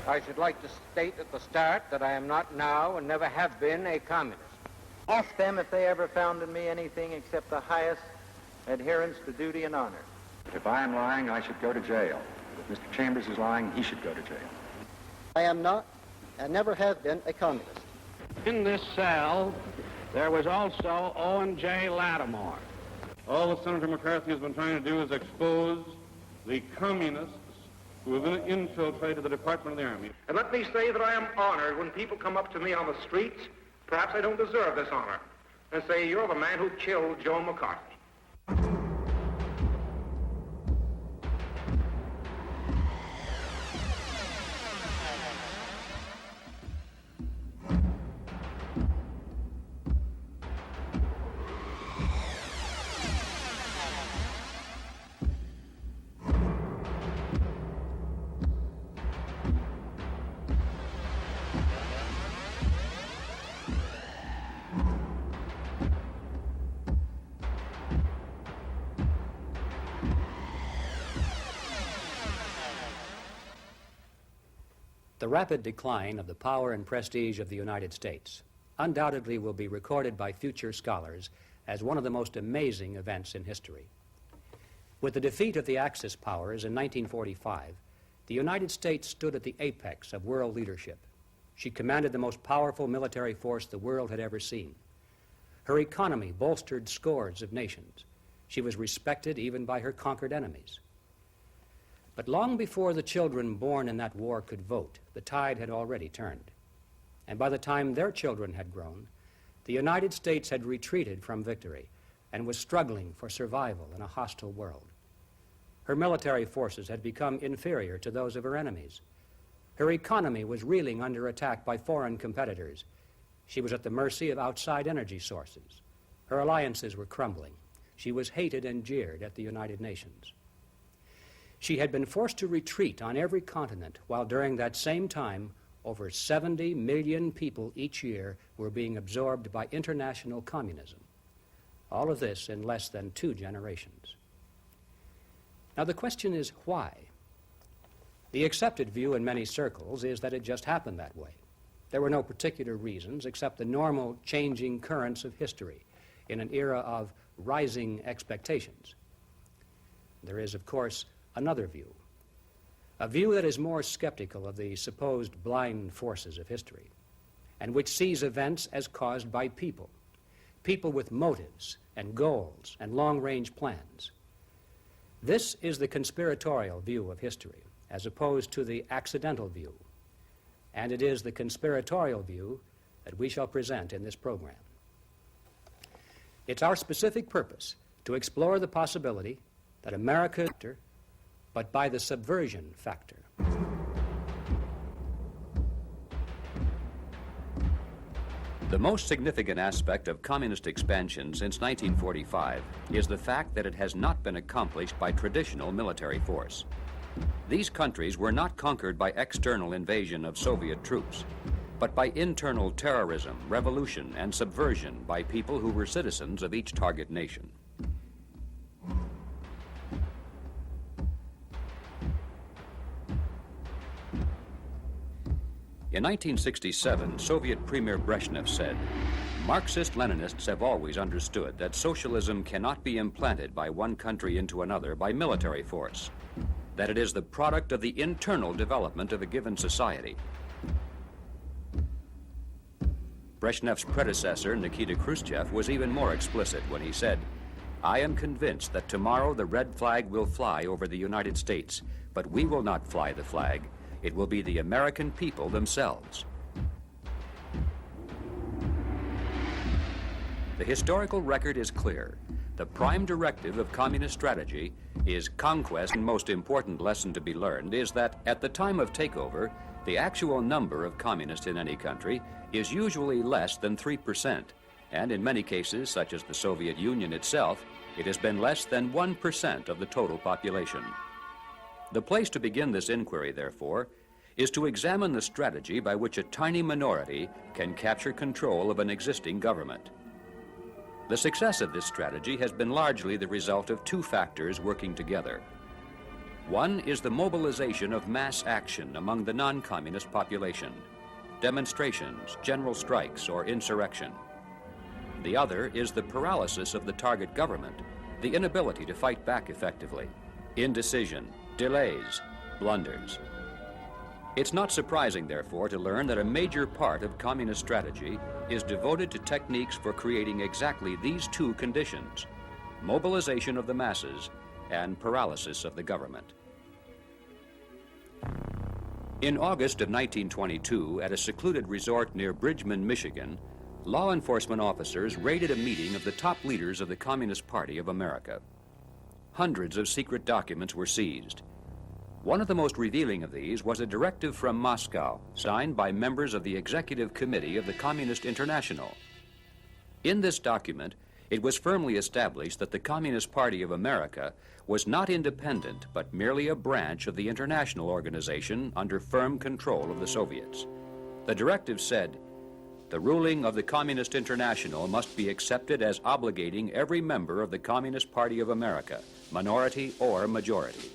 I should like to state at the start that I am not now and never have been a communist. Ask them if they ever found in me anything except the highest adherence to duty and honor. If I am lying, I should go to jail. If Mr. Chambers is lying, he should go to jail. I am not and never have been a communist. In this cell, there was also Owen J. Lattimore. All that Senator McCarthy has been trying to do is expose the communists who have infiltrated the Department of the Army. And let me say that I am honored when people come up to me on the streets, perhaps I don't deserve this honor, and say, "You're the man who killed Joe McCarthy." The rapid decline of the power and prestige of the United States undoubtedly will be recorded by future scholars as one of the most amazing events in history. With the defeat of the Axis powers in 1945, the United States stood at the apex of world leadership. She commanded the most powerful military force the world had ever seen. Her economy bolstered scores of nations. She was respected even by her conquered enemies. But long before the children born in that war could vote, the tide had already turned. And by the time their children had grown, the United States had retreated from victory and was struggling for survival in a hostile world. Her military forces had become inferior to those of her enemies. Her economy was reeling under attack by foreign competitors. She was at the mercy of outside energy sources. Her alliances were crumbling. She was hated and jeered at the United Nations. She had been forced to retreat on every continent, while during that same time, over 70 million people each year were being absorbed by international communism. All of this in less than 2 generations. Now the question is why? The accepted view in many circles is that it just happened that way. There were no particular reasons except the normal changing currents of history in an era of rising expectations. There is, of course, another view, a view that is more skeptical of the supposed blind forces of history, and which sees events as caused by people with motives and goals and long-range plans. This is the conspiratorial view of history, as opposed to the accidental view, and it is the conspiratorial view that we shall present in this program. It's our specific purpose to explore the possibility that America, but by the subversion factor. The most significant aspect of communist expansion since 1945 is the fact that it has not been accomplished by traditional military force. These countries were not conquered by external invasion of Soviet troops, but by internal terrorism, revolution, and subversion by people who were citizens of each target nation. In 1967, Soviet Premier Brezhnev said, "Marxist-Leninists have always understood that socialism cannot be implanted by one country into another by military force, that it is the product of the internal development of a given society." Brezhnev's predecessor, Nikita Khrushchev, was even more explicit when he said, "I am convinced that tomorrow the red flag will fly over the United States, but we will not fly the flag. It will be the American people themselves." The historical record is clear. The prime directive of communist strategy is conquest. And most important lesson to be learned is that at the time of takeover, the actual number of communists in any country is usually less than 3%, and in many cases, such as the Soviet Union itself, it has been less than 1% of the total population. The place to begin this inquiry, therefore, is to examine the strategy by which a tiny minority can capture control of an existing government. The success of this strategy has been largely the result of 2 factors working together. One is the mobilization of mass action among the non-communist population, demonstrations, general strikes, or insurrection. The other is the paralysis of the target government, the inability to fight back effectively, indecision, delays, blunders. It's not surprising, therefore, to learn that a major part of communist strategy is devoted to techniques for creating exactly these two conditions: mobilization of the masses and paralysis of the government. In August of 1922, at a secluded resort near Bridgman, Michigan, law enforcement officers raided a meeting of the top leaders of the Communist Party of America. Hundreds of secret documents were seized. One of the most revealing of these was a directive from Moscow, signed by members of the Executive Committee of the Communist International. In this document, it was firmly established that the Communist Party of America was not independent, but merely a branch of the international organization under firm control of the Soviets. The directive said, "The ruling of the Communist International must be accepted as obligating every member of the Communist Party of America, minority or majority."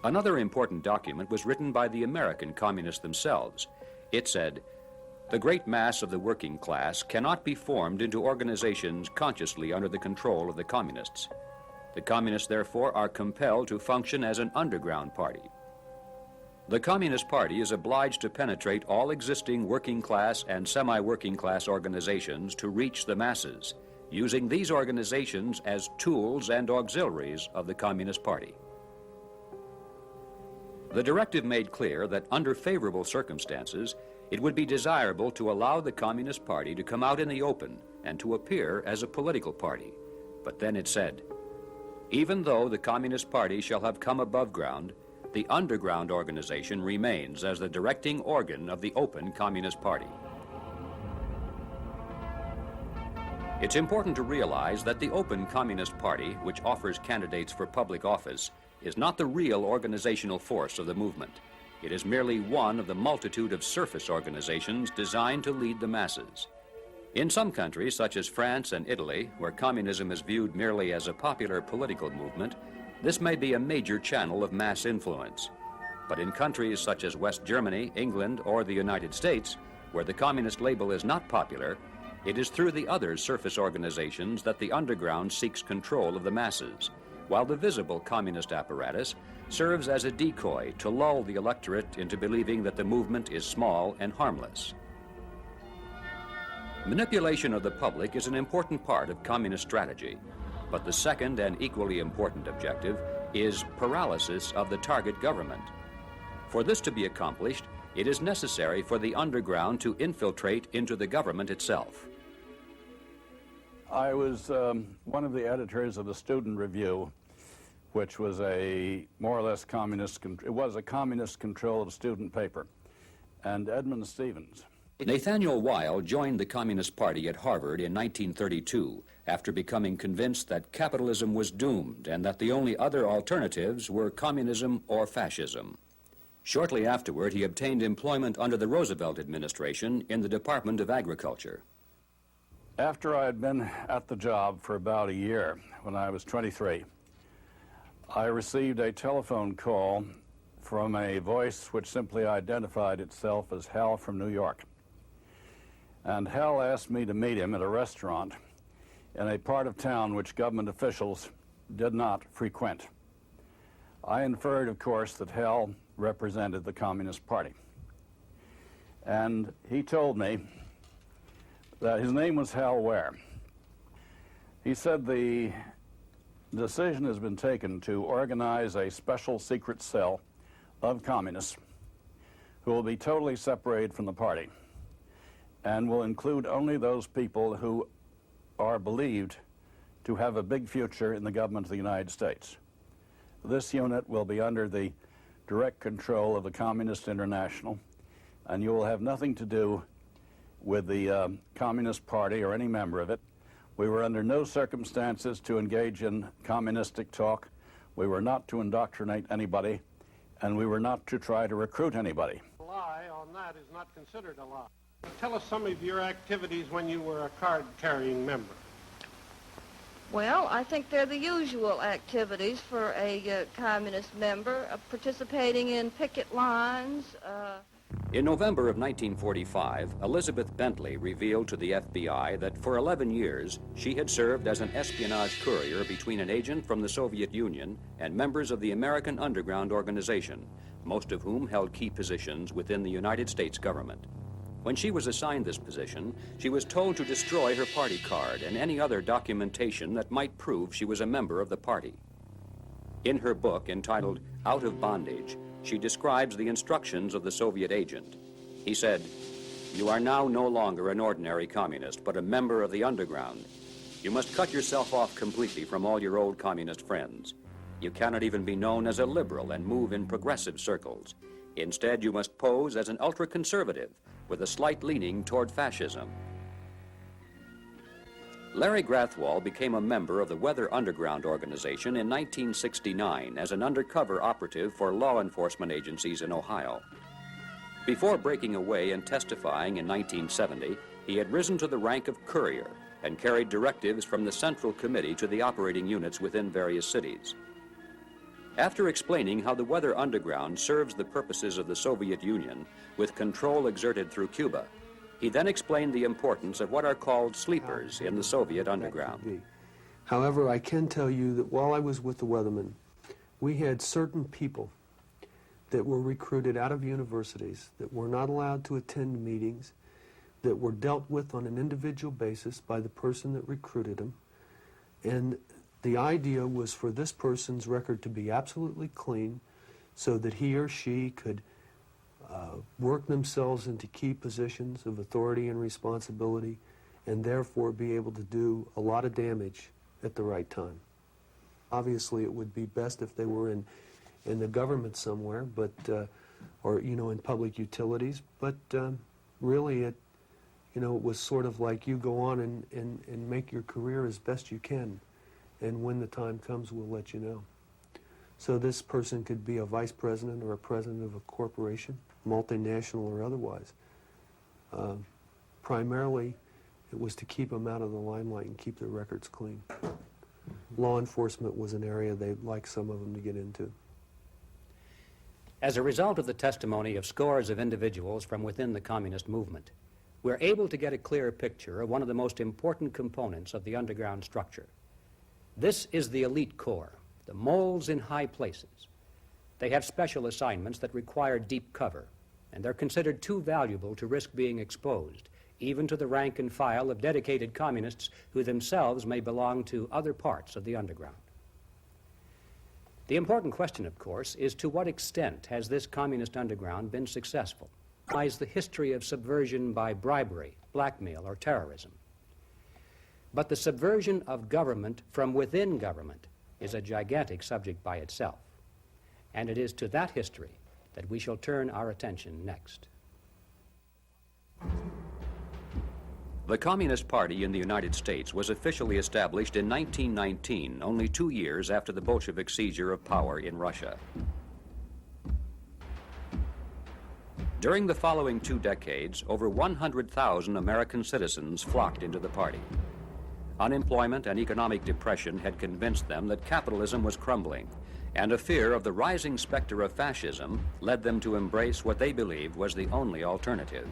Another important document was written by the American communists themselves. It said, "The great mass of the working class cannot be formed into organizations consciously under the control of the communists. The communists, therefore, are compelled to function as an underground party. The Communist Party is obliged to penetrate all existing working class and semi-working class organizations to reach the masses, using these organizations as tools and auxiliaries of the Communist Party." The directive made clear that under favorable circumstances, it would be desirable to allow the Communist Party to come out in the open and to appear as a political party. But then it said, "Even though the Communist Party shall have come above ground, the underground organization remains as the directing organ of the open Communist Party." It's important to realize that the open Communist Party, which offers candidates for public office, is not the real organizational force of the movement. It is merely one of the multitude of surface organizations designed to lead the masses. In some countries, such as France and Italy, where communism is viewed merely as a popular political movement, this may be a major channel of mass influence. But in countries such as West Germany, England, or the United States, where the communist label is not popular, it is through the other surface organizations that the underground seeks control of the masses, while the visible communist apparatus serves as a decoy to lull the electorate into believing that the movement is small and harmless. Manipulation of the public is an important part of communist strategy, but the second and equally important objective is paralysis of the target government. For this to be accomplished, it is necessary for the underground to infiltrate into the government itself. I was one of the editors of the Student Review, which was a more or less communist-controlled student paper. And Edmund Stevens. Nathaniel Weil joined the Communist Party at Harvard in 1932 after becoming convinced that capitalism was doomed and that the only other alternatives were communism or fascism. Shortly afterward, he obtained employment under the Roosevelt administration in the Department of Agriculture. After I had been at the job for about a year, when I was 23, I received a telephone call from a voice which simply identified itself as Hal from New York. And Hal asked me to meet him at a restaurant in a part of town which government officials did not frequent. I inferred, of course, that Hal represented the Communist Party. And he told me that his name was Hal Ware. He said the decision has been taken to organize a special secret cell of communists who will be totally separated from the party and will include only those people who are believed to have a big future in the government of the United States. This unit will be under the direct control of the Communist International, and you will have nothing to do with the Communist Party or any member of it. We were under no circumstances to engage in communistic talk. We were not to indoctrinate anybody, and we were not to try to recruit anybody. A lie on that is not considered a lie. Tell us some of your activities when you were a card-carrying member. Well, I think they're the usual activities for a communist member, participating in picket lines. In November of 1945, Elizabeth Bentley revealed to the FBI that for 11 years she had served as an espionage courier between an agent from the Soviet Union and members of the American Underground Organization, most of whom held key positions within the United States government. When she was assigned this position, she was told to destroy her party card and any other documentation that might prove she was a member of the party. In her book entitled Out of Bondage, she describes the instructions of the Soviet agent. He said, "You are now no longer an ordinary communist, but a member of the underground. You must cut yourself off completely from all your old communist friends. You cannot even be known as a liberal and move in progressive circles. Instead, you must pose as an ultra-conservative with a slight leaning toward fascism." Larry Grathwohl became a member of the Weather Underground Organization in 1969 as an undercover operative for law enforcement agencies in Ohio. Before breaking away and testifying in 1970, he had risen to the rank of courier and carried directives from the Central Committee to the operating units within various cities. After explaining how the Weather Underground serves the purposes of the Soviet Union with control exerted through Cuba, he then explained the importance of what are called sleepers in the Soviet underground. However, I can tell you that while I was with the Weathermen, we had certain people that were recruited out of universities that were not allowed to attend meetings, that were dealt with on an individual basis by the person that recruited them, and the idea was for this person's record to be absolutely clean so that he or she could work themselves into key positions of authority and responsibility and therefore be able to do a lot of damage at the right time. Obviously, it would be best if they were in the government somewhere, but or in public utilities, but really it was sort of like you go on and make your career as best you can. And when the time comes, we'll let you know. So this person could be a vice president or a president of a corporation, multinational or otherwise. Primarily, it was to keep them out of the limelight and keep their records clean. Law enforcement was an area they'd like some of them to get into. As a result of the testimony of scores of individuals from within the communist movement, we're able to get a clear picture of one of the most important components of the underground structure. This is the elite corps, the moles in high places. They have special assignments that require deep cover, and they're considered too valuable to risk being exposed, even to the rank and file of dedicated communists who themselves may belong to other parts of the underground. The important question, of course, is to what extent has this communist underground been successful? Lies the history of subversion by bribery, blackmail, or terrorism. But the subversion of government from within government is a gigantic subject by itself. And it is to that history that we shall turn our attention next. The Communist Party in the United States was officially established in 1919, only 2 years after the Bolshevik seizure of power in Russia. During the following 2 decades, over 100,000 American citizens flocked into the party. Unemployment and economic depression had convinced them that capitalism was crumbling, and a fear of the rising specter of fascism led them to embrace what they believed was the only alternative.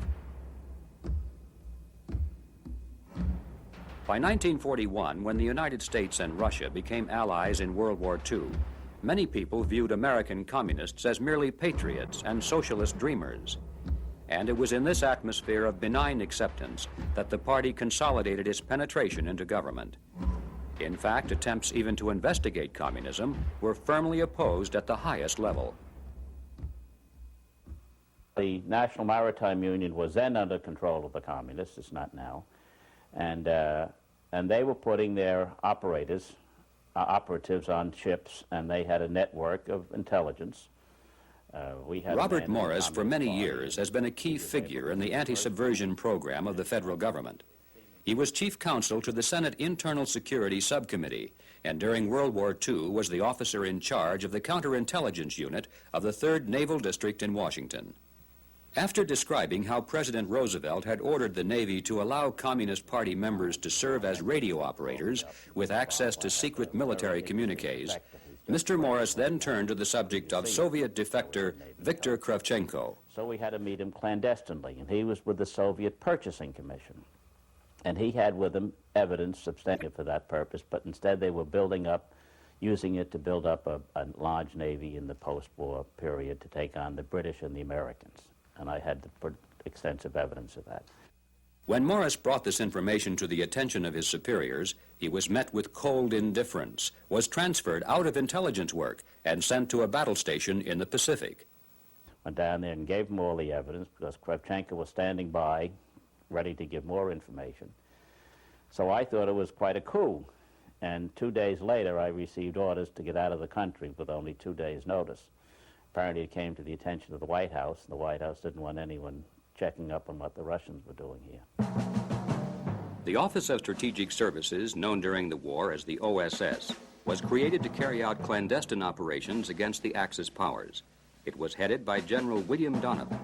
By 1941, when the United States and Russia became allies in World War II, many people viewed American communists as merely patriots and socialist dreamers. And it was in this atmosphere of benign acceptance that the party consolidated its penetration into government. In fact, attempts even to investigate communism were firmly opposed at the highest level. The National Maritime Union was then under control of the communists, it's not now, and they were putting their operatives on ships, and they had a network of intelligence. Robert Morris, for many years, has been a key figure in the anti-subversion program of the federal government. He was chief counsel to the Senate Internal Security Subcommittee, and during World War II was the officer in charge of the counterintelligence unit of the 3rd Naval District in Washington. After describing how President Roosevelt had ordered the Navy to allow Communist Party members to serve as radio operators with access to secret military communiques, Mr. Morris then turned to the subject of Soviet defector Viktor Kravchenko. So we had to meet him clandestinely, and he was with the Soviet Purchasing Commission. And he had with him evidence substantial for that purpose, but instead they were using it to build up a large navy in the post-war period to take on the British and the Americans. And I had extensive evidence of that. When Morris brought this information to the attention of his superiors, he was met with cold indifference, was transferred out of intelligence work, and sent to a battle station in the Pacific. Went down there and gave him all the evidence because Kravchenko was standing by, ready to give more information. So I thought it was quite a coup. And 2 days later, I received orders to get out of the country with only 2 days' notice. Apparently, it came to the attention of the White House. The White House didn't want anyone checking up on what the Russians were doing here. The Office of Strategic Services, known during the war as the OSS, was created to carry out clandestine operations against the Axis powers. It was headed by General William Donovan.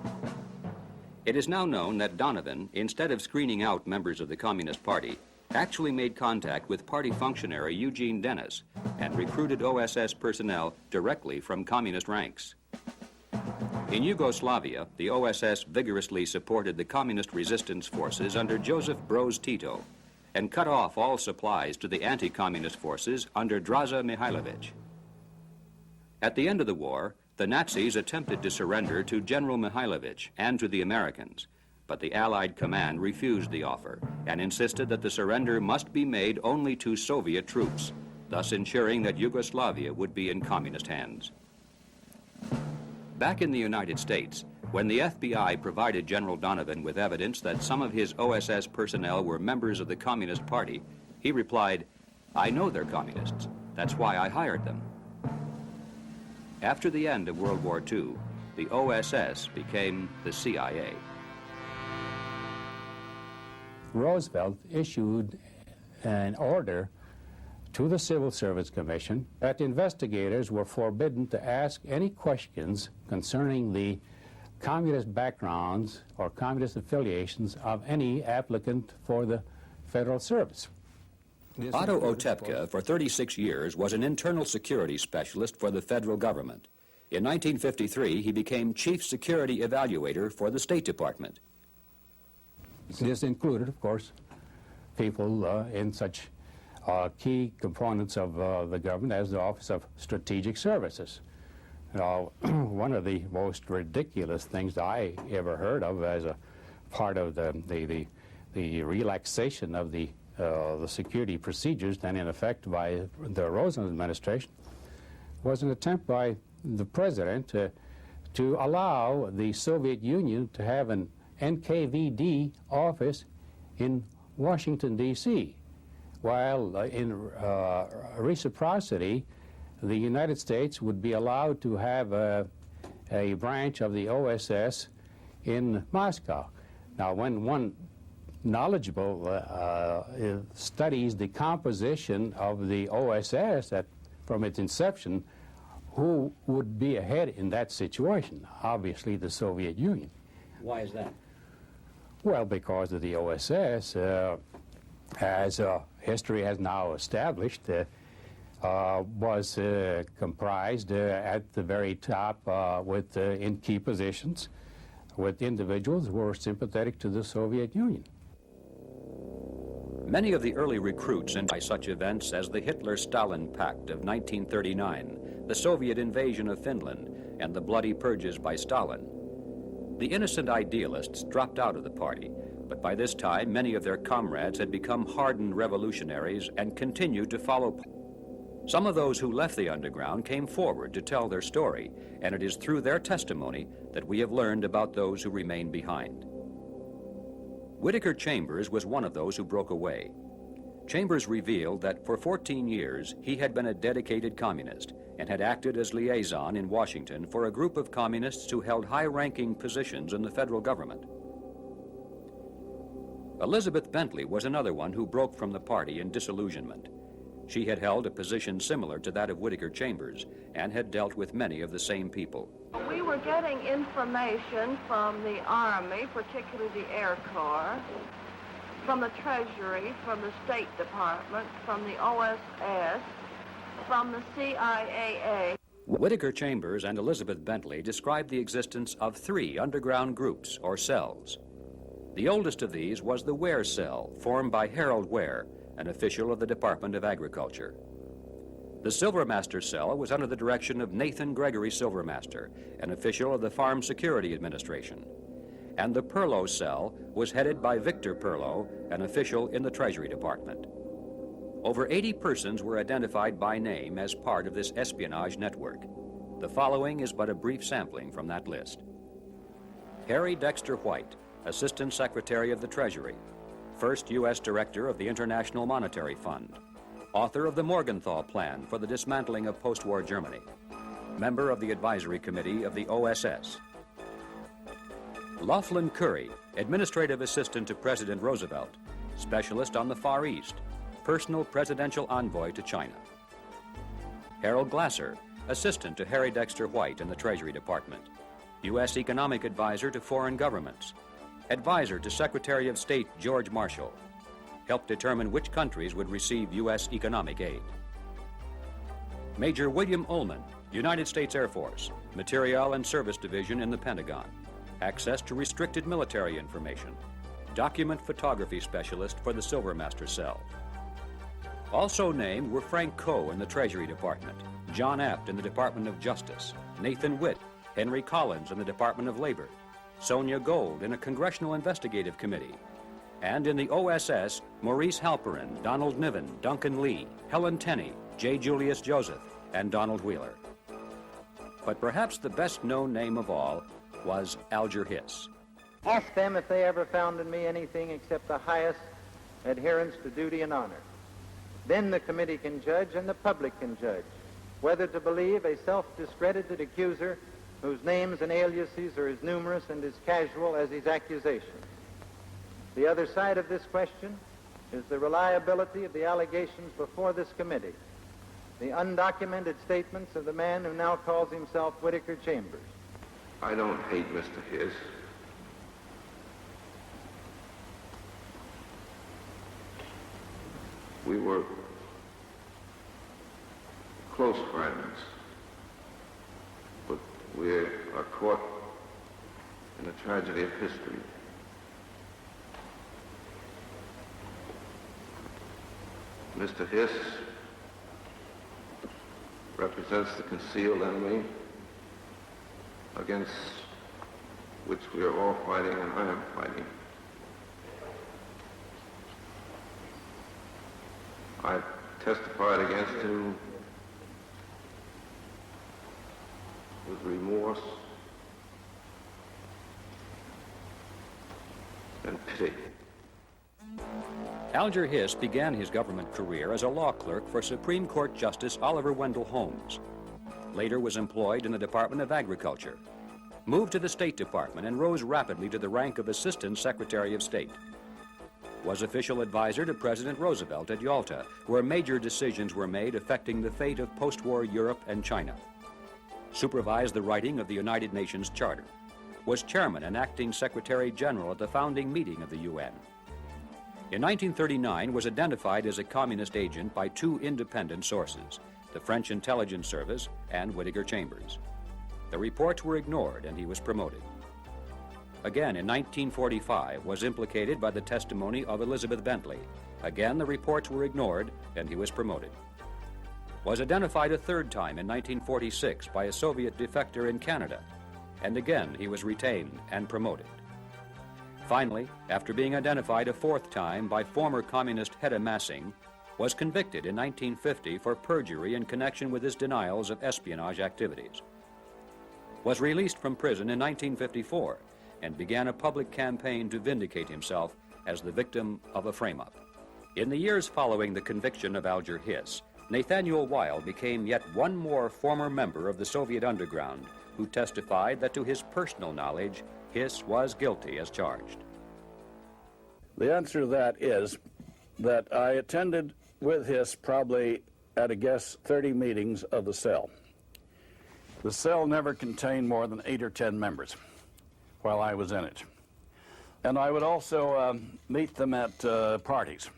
It is now known that Donovan, instead of screening out members of the Communist Party, actually made contact with party functionary Eugene Dennis and recruited OSS personnel directly from communist ranks. In Yugoslavia, the OSS vigorously supported the communist resistance forces under Joseph Broz Tito and cut off all supplies to the anti-communist forces under Draza Mihailovic. At the end of the war, the Nazis attempted to surrender to General Mihailovic and to the Americans, but the Allied command refused the offer and insisted that the surrender must be made only to Soviet troops, thus ensuring that Yugoslavia would be in communist hands. Back in the United States, when the FBI provided General Donovan with evidence that some of his OSS personnel were members of the Communist Party, he replied, "I know they're communists. That's why I hired them." After the end of World War II, the OSS became the CIA. Roosevelt issued an order to the Civil Service Commission that investigators were forbidden to ask any questions concerning the communist backgrounds or communist affiliations of any applicant for the federal service. Otto Otepka, for 36 years, was an internal security specialist for the federal government. In 1953, he became chief security evaluator for the State Department. This included, of course, people in such key components of the government as the Office of Strategic Services. One of the most ridiculous things I ever heard of as a part of the relaxation of the security procedures then in effect by the Roosevelt administration was an attempt by the president to allow the Soviet Union to have an NKVD office in Washington, D.C., while in reciprocity, the United States would be allowed to have a branch of the OSS in Moscow. Now, when one knowledgeable studies the composition of the OSS from its inception, who would be ahead in that situation? Obviously, the Soviet Union. Why is that? Well, because of the OSS, as history has now established, was comprised at the very top in key positions with individuals who were sympathetic to the Soviet Union. Many of the early recruits by such events as the Hitler-Stalin Pact of 1939, the Soviet invasion of Finland, and the bloody purges by Stalin. The innocent idealists dropped out of the party, but by this time many of their comrades had become hardened revolutionaries and continued to follow. Some of those who left the underground came forward to tell their story, and it is through their testimony that we have learned about those who remained behind. Whittaker Chambers was one of those who broke away. Chambers revealed that for 14 years he had been a dedicated communist and had acted as liaison in Washington for a group of communists who held high-ranking positions in the federal government. Elizabeth Bentley was another one who broke from the party in disillusionment. She had held a position similar to that of Whittaker Chambers and had dealt with many of the same people. We were getting information from the Army, particularly the Air Corps, from the Treasury, from the State Department, from the OSS, from the CIA. Whittaker Chambers and Elizabeth Bentley described the existence of 3 underground groups, or cells. The oldest of these was the Ware Cell, formed by Harold Ware, an official of the Department of Agriculture. The Silvermaster Cell was under the direction of Nathan Gregory Silvermaster, an official of the Farm Security Administration. And the Perlow Cell was headed by Victor Perlow, an official in the Treasury Department. Over 80 persons were identified by name as part of this espionage network. The following is but a brief sampling from that list. Harry Dexter White, Assistant Secretary of the Treasury, First U.S. Director of the International Monetary Fund, author of the Morgenthau Plan for the dismantling of post-war Germany, member of the Advisory Committee of the OSS. Laughlin Curry, Administrative Assistant to President Roosevelt, Specialist on the Far East, Personal Presidential Envoy to China. Harold Glasser, Assistant to Harry Dexter White in the Treasury Department, U.S. Economic Advisor to Foreign Governments, Advisor to Secretary of State George Marshall, helped determine which countries would receive U.S. economic aid. Major William Ullman, United States Air Force, Materiel and Service Division in the Pentagon, access to restricted military information, document photography specialist for the Silvermaster Cell. Also named were Frank Coe in the Treasury Department, John Apt in the Department of Justice, Nathan Witt, Henry Collins in the Department of Labor, Sonia Gold in a Congressional Investigative Committee, and in the OSS, Maurice Halperin, Donald Niven, Duncan Lee, Helen Tenney, J. Julius Joseph, and Donald Wheeler. But perhaps the best-known name of all was Alger Hiss. Ask them if they ever found in me anything except the highest adherence to duty and honor. Then the committee can judge and the public can judge whether to believe a self-discredited accuser whose names and aliases are as numerous and as casual as his accusations. The other side of this question is the reliability of the allegations before this committee, the undocumented statements of the man who now calls himself Whittaker Chambers. I don't hate Mr. Hiss. We were close friends, but we are caught in the tragedy of history. Mr. Hiss represents the concealed enemy against which we are all fighting, and I am fighting. I testified against him with remorse and pity. Alger Hiss began his government career as a law clerk for Supreme Court Justice Oliver Wendell Holmes. Later was employed in the Department of Agriculture, moved to the State Department, and rose rapidly to the rank of Assistant Secretary of State. Was official advisor to President Roosevelt at Yalta, where major decisions were made affecting the fate of post-war Europe and China. Supervised the writing of the United Nations Charter. Was chairman and acting Secretary General at the founding meeting of the UN. In 1939, was identified as a communist agent by 2 independent sources, the French Intelligence Service and Whittaker Chambers. The reports were ignored and he was promoted. Again, in 1945, was implicated by the testimony of Elizabeth Bentley. Again, the reports were ignored and he was promoted. Was identified a 3rd time in 1946 by a Soviet defector in Canada, and again he was retained and promoted. Finally, after being identified a 4th time by former communist Hedda Massing, was convicted in 1950 for perjury in connection with his denials of espionage activities. Was released from prison in 1954 and began a public campaign to vindicate himself as the victim of a frame-up. In the years following the conviction of Alger Hiss, Nathaniel Weil became yet one more former member of the Soviet underground who testified that to his personal knowledge, Hiss was guilty as charged. The answer to that is that I attended with Hiss probably, at a guess, 30 meetings of the cell. The cell never contained more than 8 or 10 members while I was in it. And I would also meet them at parties,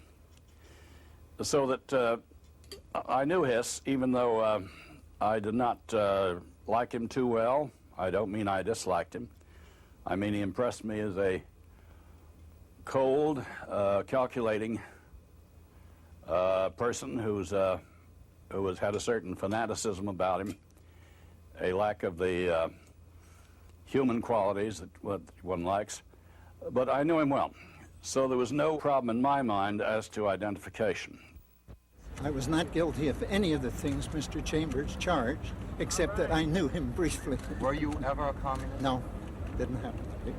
so that I knew Hiss, even though I did not like him too well. I don't mean I disliked him. I mean he impressed me as a cold, calculating person who had a certain fanaticism about him, a lack of the human qualities that what one likes. But I knew him well, so there was no problem in my mind as to identification. I was not guilty of any of the things Mr. Chambers charged, except that I knew him briefly. Were you ever a communist? No, didn't happen to be.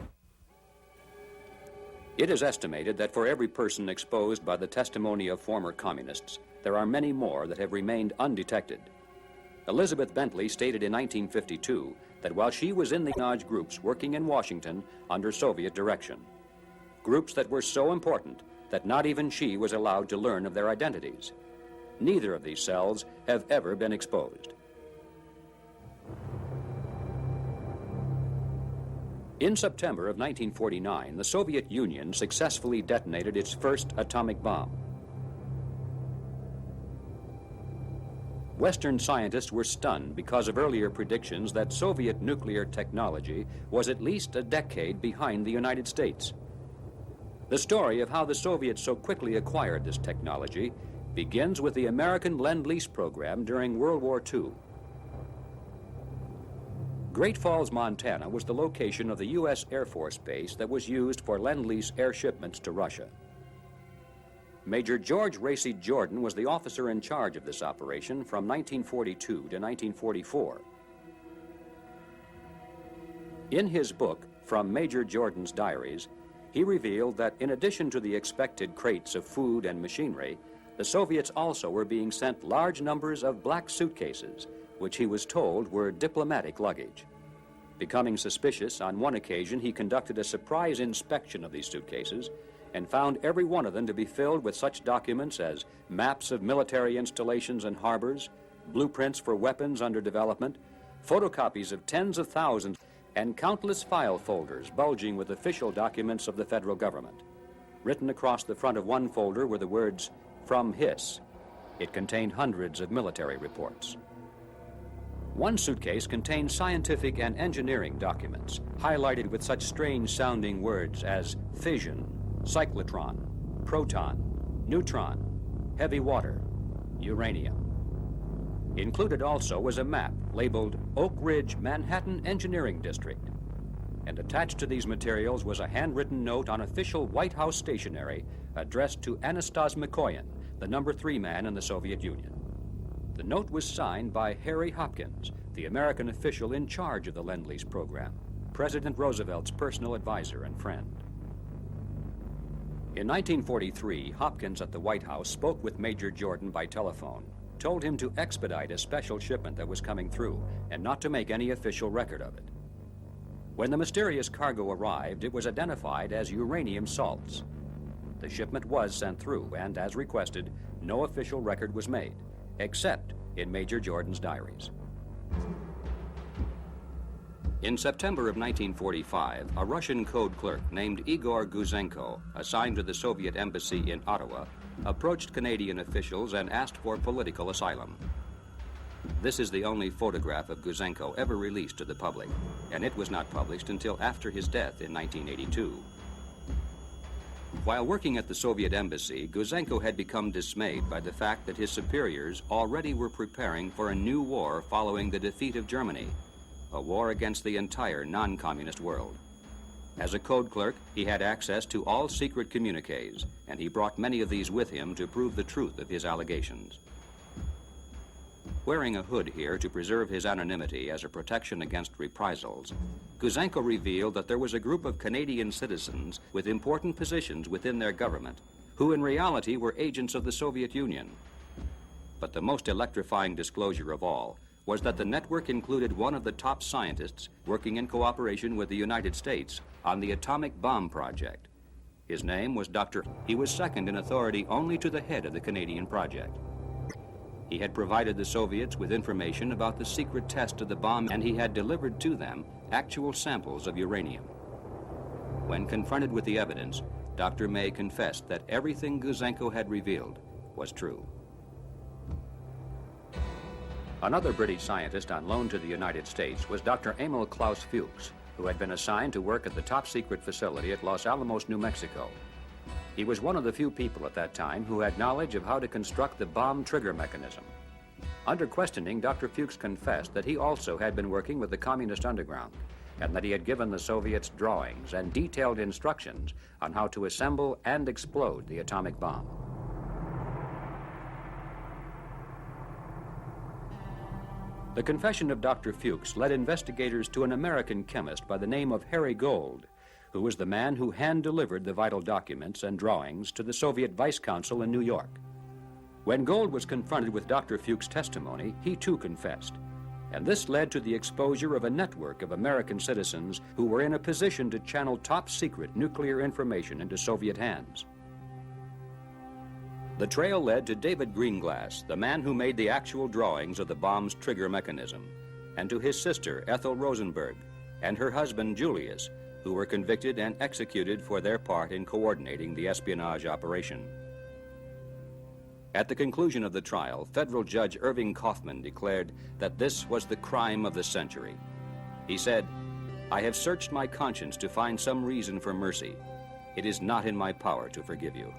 It is estimated that for every person exposed by the testimony of former communists, there are many more that have remained undetected. Elizabeth Bentley stated in 1952 that while she was in the espionage groups working in Washington under Soviet direction, groups that were so important that not even she was allowed to learn of their identities. Neither of these cells have ever been exposed. In September of 1949, the Soviet Union successfully detonated its first atomic bomb. Western scientists were stunned because of earlier predictions that Soviet nuclear technology was at least a decade behind the United States. The story of how the Soviets so quickly acquired this technology begins with the American Lend-Lease program during World War II. Great Falls, Montana was the location of the U.S. Air Force Base that was used for Lend-Lease air shipments to Russia. Major George Racy Jordan was the officer in charge of this operation from 1942 to 1944. In his book, From Major Jordan's Diaries, he revealed that in addition to the expected crates of food and machinery, the Soviets also were being sent large numbers of black suitcases, which he was told were diplomatic luggage. Becoming suspicious, on one occasion he conducted a surprise inspection of these suitcases and found every one of them to be filled with such documents as maps of military installations and harbors, blueprints for weapons under development, photocopies of tens of thousands, and countless file folders bulging with official documents of the federal government. Written across the front of one folder were the words, "From Hiss." It contained hundreds of military reports. One suitcase contained scientific and engineering documents, highlighted with such strange-sounding words as fission, cyclotron, proton, neutron, heavy water, uranium. Included also was a map labeled Oak Ridge, Manhattan Engineering District. And attached to these materials was a handwritten note on official White House stationery addressed to Anastas Mikoyan, the number 3 man in the Soviet Union. The note was signed by Harry Hopkins, the American official in charge of the Lend-Lease program, President Roosevelt's personal advisor and friend. In 1943, Hopkins at the White House spoke with Major Jordan by telephone, told him to expedite a special shipment that was coming through and not to make any official record of it. When the mysterious cargo arrived, it was identified as uranium salts. The shipment was sent through, and as requested, no official record was made, except in Major Jordan's diaries. In September of 1945, a Russian code clerk named Igor Guzenko, assigned to the Soviet embassy in Ottawa, approached Canadian officials and asked for political asylum. This is the only photograph of Guzenko ever released to the public, and it was not published until after his death in 1982. While working at the Soviet embassy, Guzenko had become dismayed by the fact that his superiors already were preparing for a new war following the defeat of Germany, a war against the entire non-communist world. As a code clerk, he had access to all secret communiques, and he brought many of these with him to prove the truth of his allegations. Wearing a hood here to preserve his anonymity as a protection against reprisals, Guzenko revealed that there was a group of Canadian citizens with important positions within their government who in reality were agents of the Soviet Union. But the most electrifying disclosure of all was that the network included one of the top scientists working in cooperation with the United States on the atomic bomb project. His name was Dr. He was second in authority only to the head of the Canadian project. He had provided the Soviets with information about the secret test of the bomb, and he had delivered to them actual samples of uranium. When confronted with the evidence, Dr. May confessed that everything Guzenko had revealed was true. Another British scientist on loan to the United States was Dr. Emil Klaus Fuchs, who had been assigned to work at the top-secret facility at Los Alamos, New Mexico. He was one of the few people at that time who had knowledge of how to construct the bomb trigger mechanism. Under questioning, Dr. Fuchs confessed that he also had been working with the communist underground and that he had given the Soviets drawings and detailed instructions on how to assemble and explode the atomic bomb. The confession of Dr. Fuchs led investigators to an American chemist by the name of Harry Gold, who was the man who hand-delivered the vital documents and drawings to the Soviet Vice Consul in New York. When Gold was confronted with Dr. Fuchs' testimony, he too confessed, and this led to the exposure of a network of American citizens who were in a position to channel top-secret nuclear information into Soviet hands. The trail led to David Greenglass, the man who made the actual drawings of the bomb's trigger mechanism, and to his sister, Ethel Rosenberg, and her husband, Julius, who were convicted and executed for their part in coordinating the espionage operation. At the conclusion of the trial, federal judge Irving Kaufman declared that this was the crime of the century. He said, "I have searched my conscience to find some reason for mercy. It is not in my power to forgive you."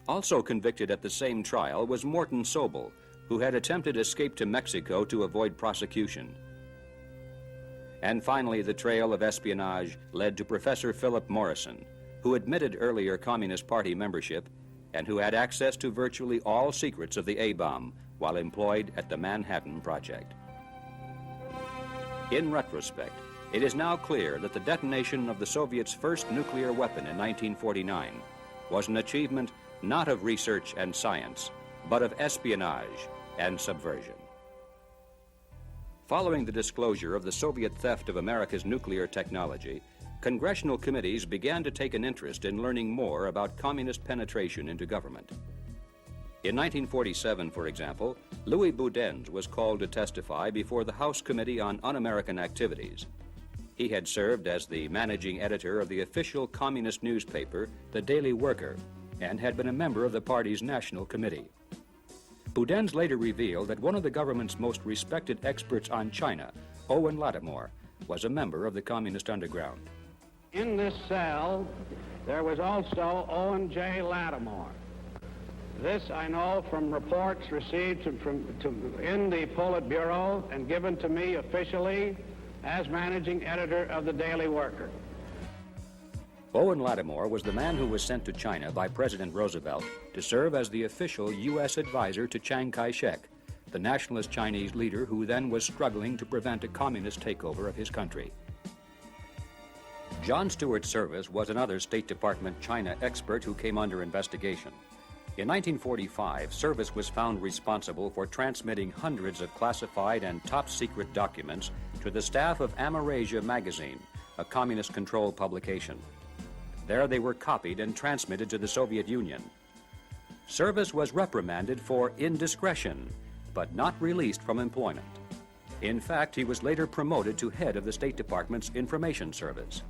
Also convicted at the same trial was Morton Sobel, who had attempted escape to Mexico to avoid prosecution. And finally, the trail of espionage led to Professor Philip Morrison, who admitted earlier Communist Party membership and who had access to virtually all secrets of the A-bomb while employed at the Manhattan Project. In retrospect, it is now clear that the detonation of the Soviets' first nuclear weapon in 1949 was an achievement not of research and science, but of espionage and subversion. Following the disclosure of the Soviet theft of America's nuclear technology, congressional committees began to take an interest in learning more about communist penetration into government. In 1947, for example, Louis Boudens was called to testify before the House Committee on Un-American Activities. He had served as the managing editor of the official communist newspaper, The Daily Worker, and had been a member of the party's National Committee. Boudens later revealed that one of the government's most respected experts on China, Owen Lattimore, was a member of the communist underground. In this cell, there was also Owen J. Lattimore. This I know from reports received in the Politburo and given to me officially as managing editor of the Daily Worker. Owen Lattimore was the man who was sent to China by President Roosevelt to serve as the official U.S. advisor to Chiang Kai-shek, the nationalist Chinese leader who then was struggling to prevent a communist takeover of his country. John Stuart Service was another State Department China expert who came under investigation. In 1945, Service was found responsible for transmitting hundreds of classified and top-secret documents to the staff of Amerasia magazine, a communist-controlled publication. There they were copied and transmitted to the Soviet Union. Service was reprimanded for indiscretion, but not released from employment. In fact, he was later promoted to head of the State Department's Information Service.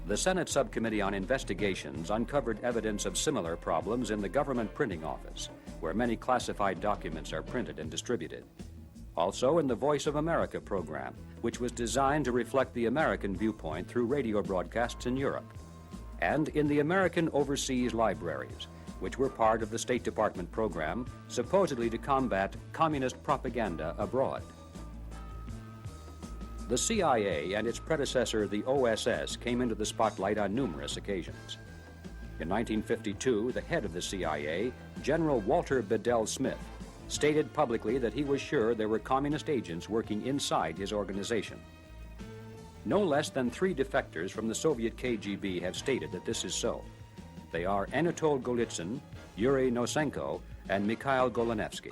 The Senate Subcommittee on Investigations uncovered evidence of similar problems in the government printing office, where many classified documents are printed and distributed. Also in the Voice of America program, which was designed to reflect the American viewpoint through radio broadcasts in Europe. And in the American Overseas Libraries, which were part of the State Department program, supposedly to combat communist propaganda abroad. The CIA and its predecessor, the OSS, came into the spotlight on numerous occasions. In 1952, the head of the CIA, General Walter Bedell Smith, stated publicly that he was sure there were communist agents working inside his organization. No less than 3 defectors from the Soviet KGB have stated that this is so. They are Anatol Golitsyn, Yuri Nosenko, and Mikhail Golanevsky.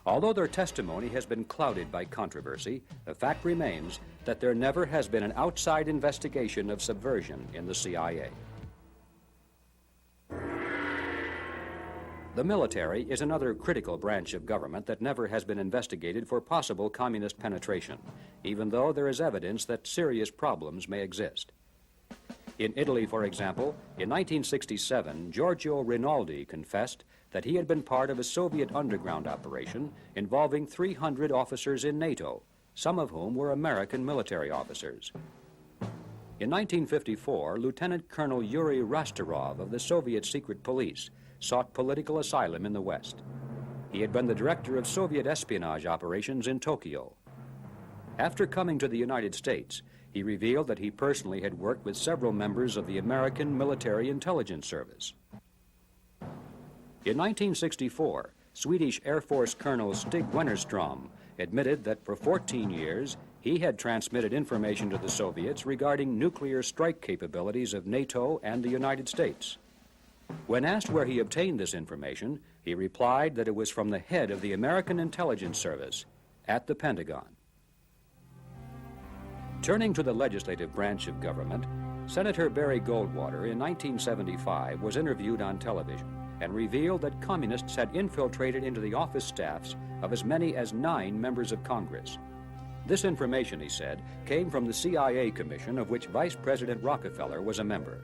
Although their testimony has been clouded by controversy, the fact remains that there never has been an outside investigation of subversion in the CIA. The military is another critical branch of government that never has been investigated for possible communist penetration, even though there is evidence that serious problems may exist. In Italy, for example, in 1967, Giorgio Rinaldi confessed that he had been part of a Soviet underground operation involving 300 officers in NATO, some of whom were American military officers. In 1954, Lieutenant Colonel Yuri Rastorov of the Soviet Secret Police sought political asylum in the West. He had been the director of Soviet espionage operations in Tokyo. After coming to the United States, he revealed that he personally had worked with several members of the American Military Intelligence Service. In 1964, Swedish Air Force Colonel Stig Wennerstrom admitted that for 14 years he had transmitted information to the Soviets regarding nuclear strike capabilities of NATO and the United States. When asked where he obtained this information, he replied that it was from the head of the American Intelligence Service at the Pentagon. Turning to the legislative branch of government, Senator Barry Goldwater in 1975 was interviewed on television and revealed that communists had infiltrated into the office staffs of as many as 9 members of Congress. This information, he said, came from the CIA commission of which Vice President Rockefeller was a member.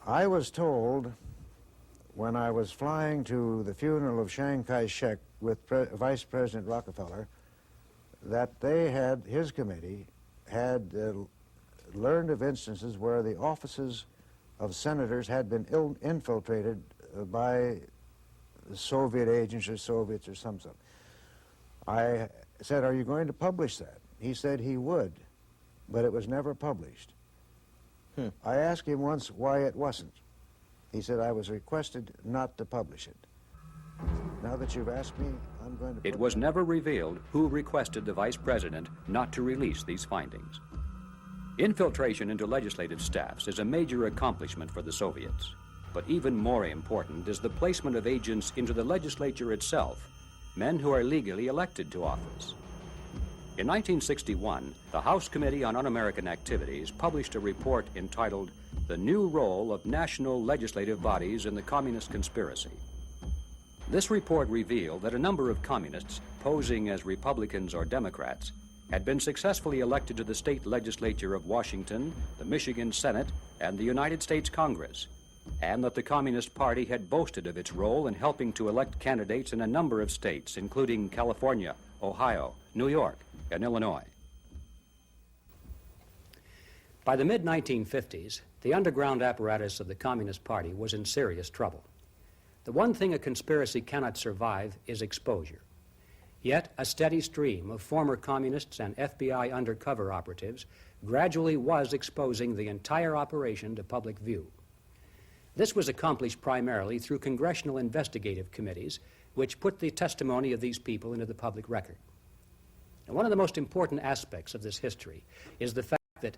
I was told when I was flying to the funeral of Chiang Kai-shek with Vice President Rockefeller that his committee had learned of instances where the offices of senators had been infiltrated by Soviet agents or Soviets or something. I said, "Are you going to publish that?" He said he would, but it was never published. I asked him once why it wasn't. He said, "I was requested not to publish it." Now that you've asked me, I'm going to... It was never revealed who requested the Vice President not to release these findings. Infiltration into legislative staffs is a major accomplishment for the Soviets. But even more important is the placement of agents into the legislature itself, men who are legally elected to office. In 1961, the House Committee on Un-American Activities published a report entitled "The New Role of National Legislative Bodies in the Communist Conspiracy." This report revealed that a number of communists, posing as Republicans or Democrats, had been successfully elected to the state legislature of Washington, the Michigan Senate, and the United States Congress, and that the Communist Party had boasted of its role in helping to elect candidates in a number of states, including California, Ohio, New York, and Illinois. By the mid-1950s, the underground apparatus of the Communist Party was in serious trouble. The one thing a conspiracy cannot survive is exposure. Yet a steady stream of former communists and FBI undercover operatives gradually was exposing the entire operation to public view. This was accomplished primarily through congressional investigative committees, which put the testimony of these people into the public record. And one of the most important aspects of this history is the fact that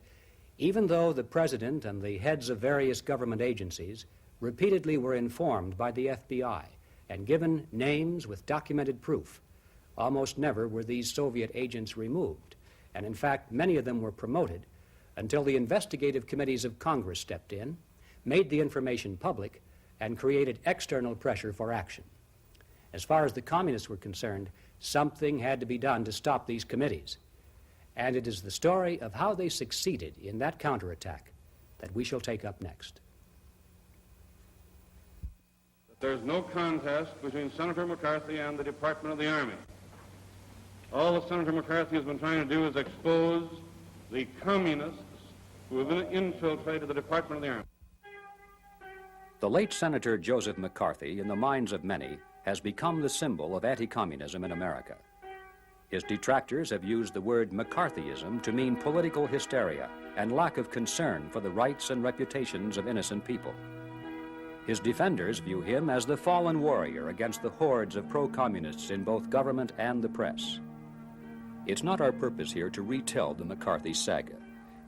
even though the President and the heads of various government agencies repeatedly were informed by the FBI and given names with documented proof, almost never were these Soviet agents removed, and in fact many of them were promoted until the investigative committees of Congress stepped in, made the information public, and created external pressure for action. As far as the communists were concerned, something had to be done to stop these committees. And it is the story of how they succeeded in that counterattack that we shall take up next. There's no contest between Senator McCarthy and the Department of the Army. All that Senator McCarthy has been trying to do is expose the communists who have infiltrated the Department of the Army. The late Senator Joseph McCarthy, in the minds of many, has become the symbol of anti-communism in America. His detractors have used the word McCarthyism to mean political hysteria and lack of concern for the rights and reputations of innocent people. His defenders view him as the fallen warrior against the hordes of pro-communists in both government and the press. It's not our purpose here to retell the McCarthy saga,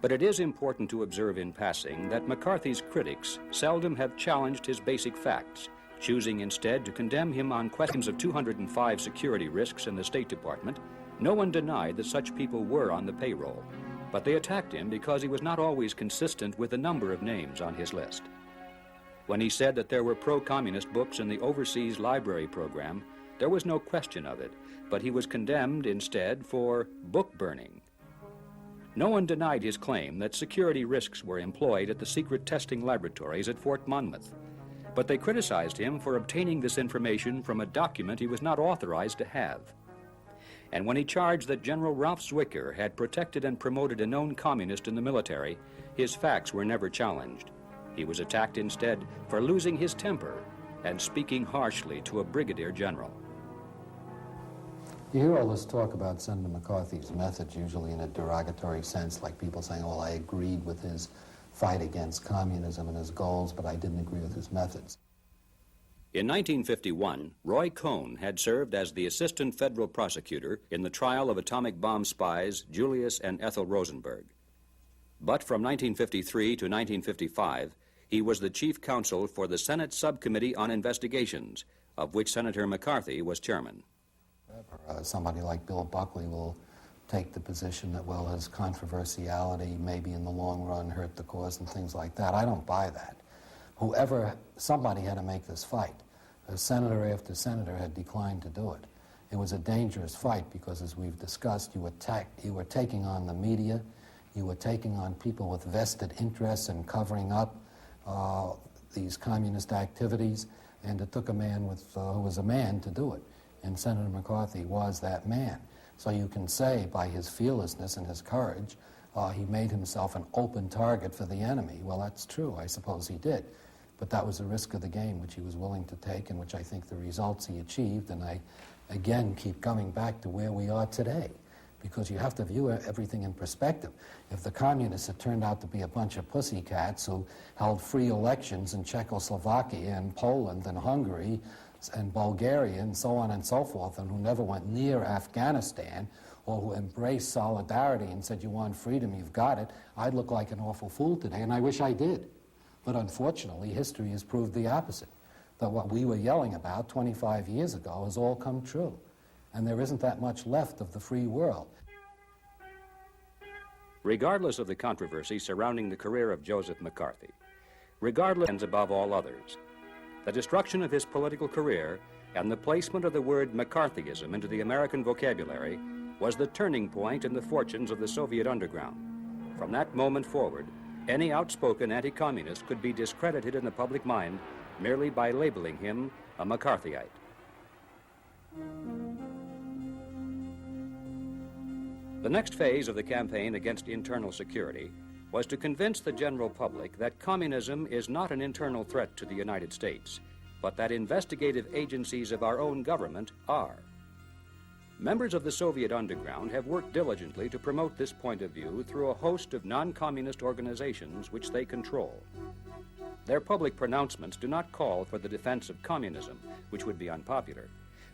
but it is important to observe in passing that McCarthy's critics seldom have challenged his basic facts, choosing instead to condemn him on questions of 205 security risks in the State Department. No one denied that such people were on the payroll, but they attacked him because he was not always consistent with the number of names on his list. When he said that there were pro-communist books in the overseas library program, there was no question of it, but he was condemned instead for book burning. No one denied his claim that security risks were employed at the secret testing laboratories at Fort Monmouth, but they criticized him for obtaining this information from a document he was not authorized to have. And when he charged that General Ralph Zwicker had protected and promoted a known communist in the military, his facts were never challenged. He was attacked instead for losing his temper and speaking harshly to a brigadier general. You hear all this talk about Senator McCarthy's methods, usually in a derogatory sense, like people saying, well, I agreed with his fight against communism and his goals, but I didn't agree with his methods. In 1951, Roy Cohn had served as the assistant federal prosecutor in the trial of atomic bomb spies Julius and Ethel Rosenberg. But from 1953 to 1955, he was the chief counsel for the Senate Subcommittee on Investigations, of which Senator McCarthy was chairman. Somebody like Bill Buckley will take the position that, well, his controversiality maybe in the long run hurt the cause and things like that. I don't buy that. Somebody had to make this fight. Senator after senator had declined to do it. It was a dangerous fight because, as we've discussed, you were taking on the media, you were taking on people with vested interests in covering up these communist activities, and it took a man who was a man to do it. And Senator McCarthy was that man. So you can say by his fearlessness and his courage, he made himself an open target for the enemy. Well, that's true. I suppose he did. But that was the risk of the game which he was willing to take and which I think the results he achieved. And I, again, keep coming back to where we are today, because you have to view everything in perspective. If the communists had turned out to be a bunch of pussycats who held free elections in Czechoslovakia and Poland and Hungary and Bulgaria and so on and so forth, and who never went near Afghanistan, or who embraced solidarity and said, you want freedom, you've got it, I'd look like an awful fool today, and I wish I did. But unfortunately, history has proved the opposite, that what we were yelling about 25 years ago has all come true, and there isn't that much left of the free world. Regardless of the controversy surrounding the career of Joseph McCarthy, regardless and above all others, the destruction of his political career and the placement of the word McCarthyism into the American vocabulary was the turning point in the fortunes of the Soviet underground. From that moment forward, any outspoken anti-communist could be discredited in the public mind merely by labeling him a McCarthyite. The next phase of the campaign against internal security was to convince the general public that communism is not an internal threat to the United States, but that investigative agencies of our own government are. Members of the Soviet underground have worked diligently to promote this point of view through a host of non-communist organizations which they control. Their public pronouncements do not call for the defense of communism, which would be unpopular,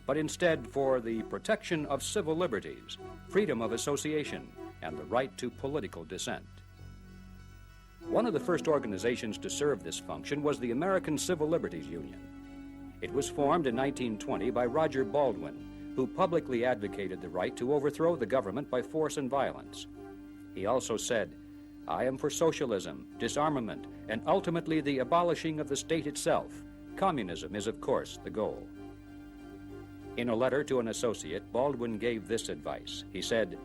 but instead for the protection of civil liberties, freedom of association, and the right to political dissent. One of the first organizations to serve this function was the American Civil Liberties Union. It was formed in 1920 by Roger Baldwin, who publicly advocated the right to overthrow the government by force and violence. He also said, I am for socialism, disarmament, and ultimately the abolishing of the state itself. Communism is, of course, the goal. In a letter to an associate, Baldwin gave this advice. He said,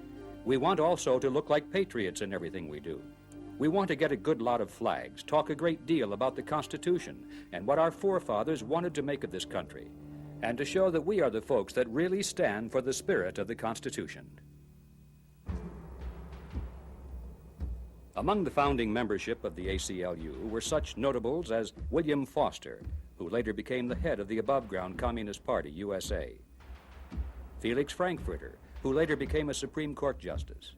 we want also to look like patriots in everything we do. We want to get a good lot of flags, talk a great deal about the Constitution and what our forefathers wanted to make of this country, and to show that we are the folks that really stand for the spirit of the Constitution. Among the founding membership of the ACLU were such notables as William Foster, who later became the head of the above-ground Communist Party, USA, Felix Frankfurter, who later became a Supreme Court justice,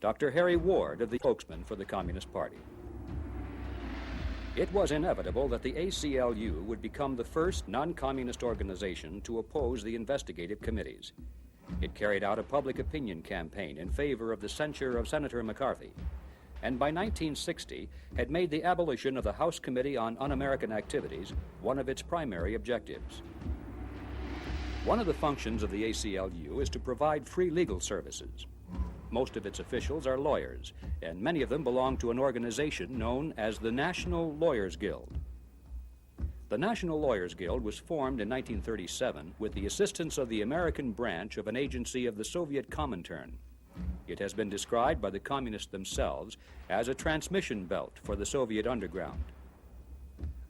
Dr. Harry Ward, of the spokesman for the Communist Party. It was inevitable that the ACLU would become the first non-communist organization to oppose the investigative committees. It carried out a public opinion campaign in favor of the censure of Senator McCarthy, and by 1960 had made the abolition of the House Committee on Un-American Activities one of its primary objectives. One of the functions of the ACLU is to provide free legal services. Most of its officials are lawyers, and many of them belong to an organization known as the National Lawyers Guild. The National Lawyers Guild was formed in 1937 with the assistance of the American branch of an agency of the Soviet Comintern. It has been described by the communists themselves as a transmission belt for the Soviet underground.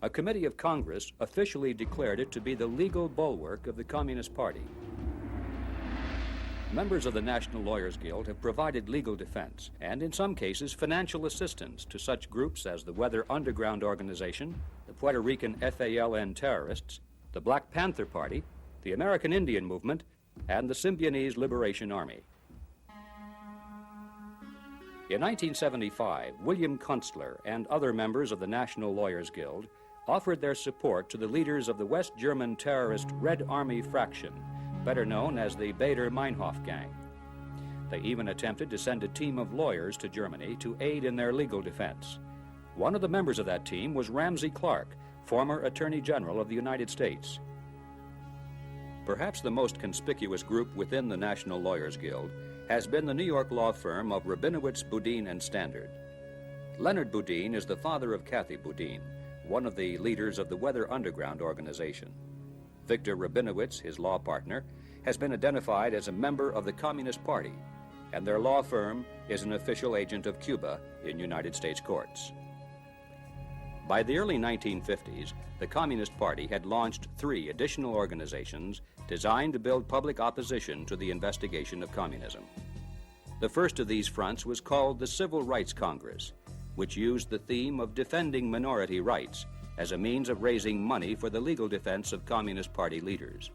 A committee of Congress officially declared it to be the legal bulwark of the Communist Party. Members of the National Lawyers Guild have provided legal defense and, in some cases, financial assistance to such groups as the Weather Underground Organization, the Puerto Rican FALN terrorists, the Black Panther Party, the American Indian Movement, and the Symbionese Liberation Army. In 1975, William Kunstler and other members of the National Lawyers Guild offered their support to the leaders of the West German terrorist Red Army Fraction, better known as the Baader-Meinhof Gang. They even attempted to send a team of lawyers to Germany to aid in their legal defense. One of the members of that team was Ramsey Clark, former Attorney General of the United States. Perhaps the most conspicuous group within the National Lawyers Guild has been the New York law firm of Rabinowitz, Boudin, and Standard. Leonard Boudin is the father of Kathy Boudin, one of the leaders of the Weather Underground Organization. Victor Rabinowitz, his law partner, has been identified as a member of the Communist Party, and their law firm is an official agent of Cuba in United States courts. By the early 1950s, the Communist Party had launched 3 additional organizations designed to build public opposition to the investigation of communism. The first of these fronts was called the Civil Rights Congress, which used the theme of defending minority rights as a means of raising money for the legal defense of Communist Party leaders.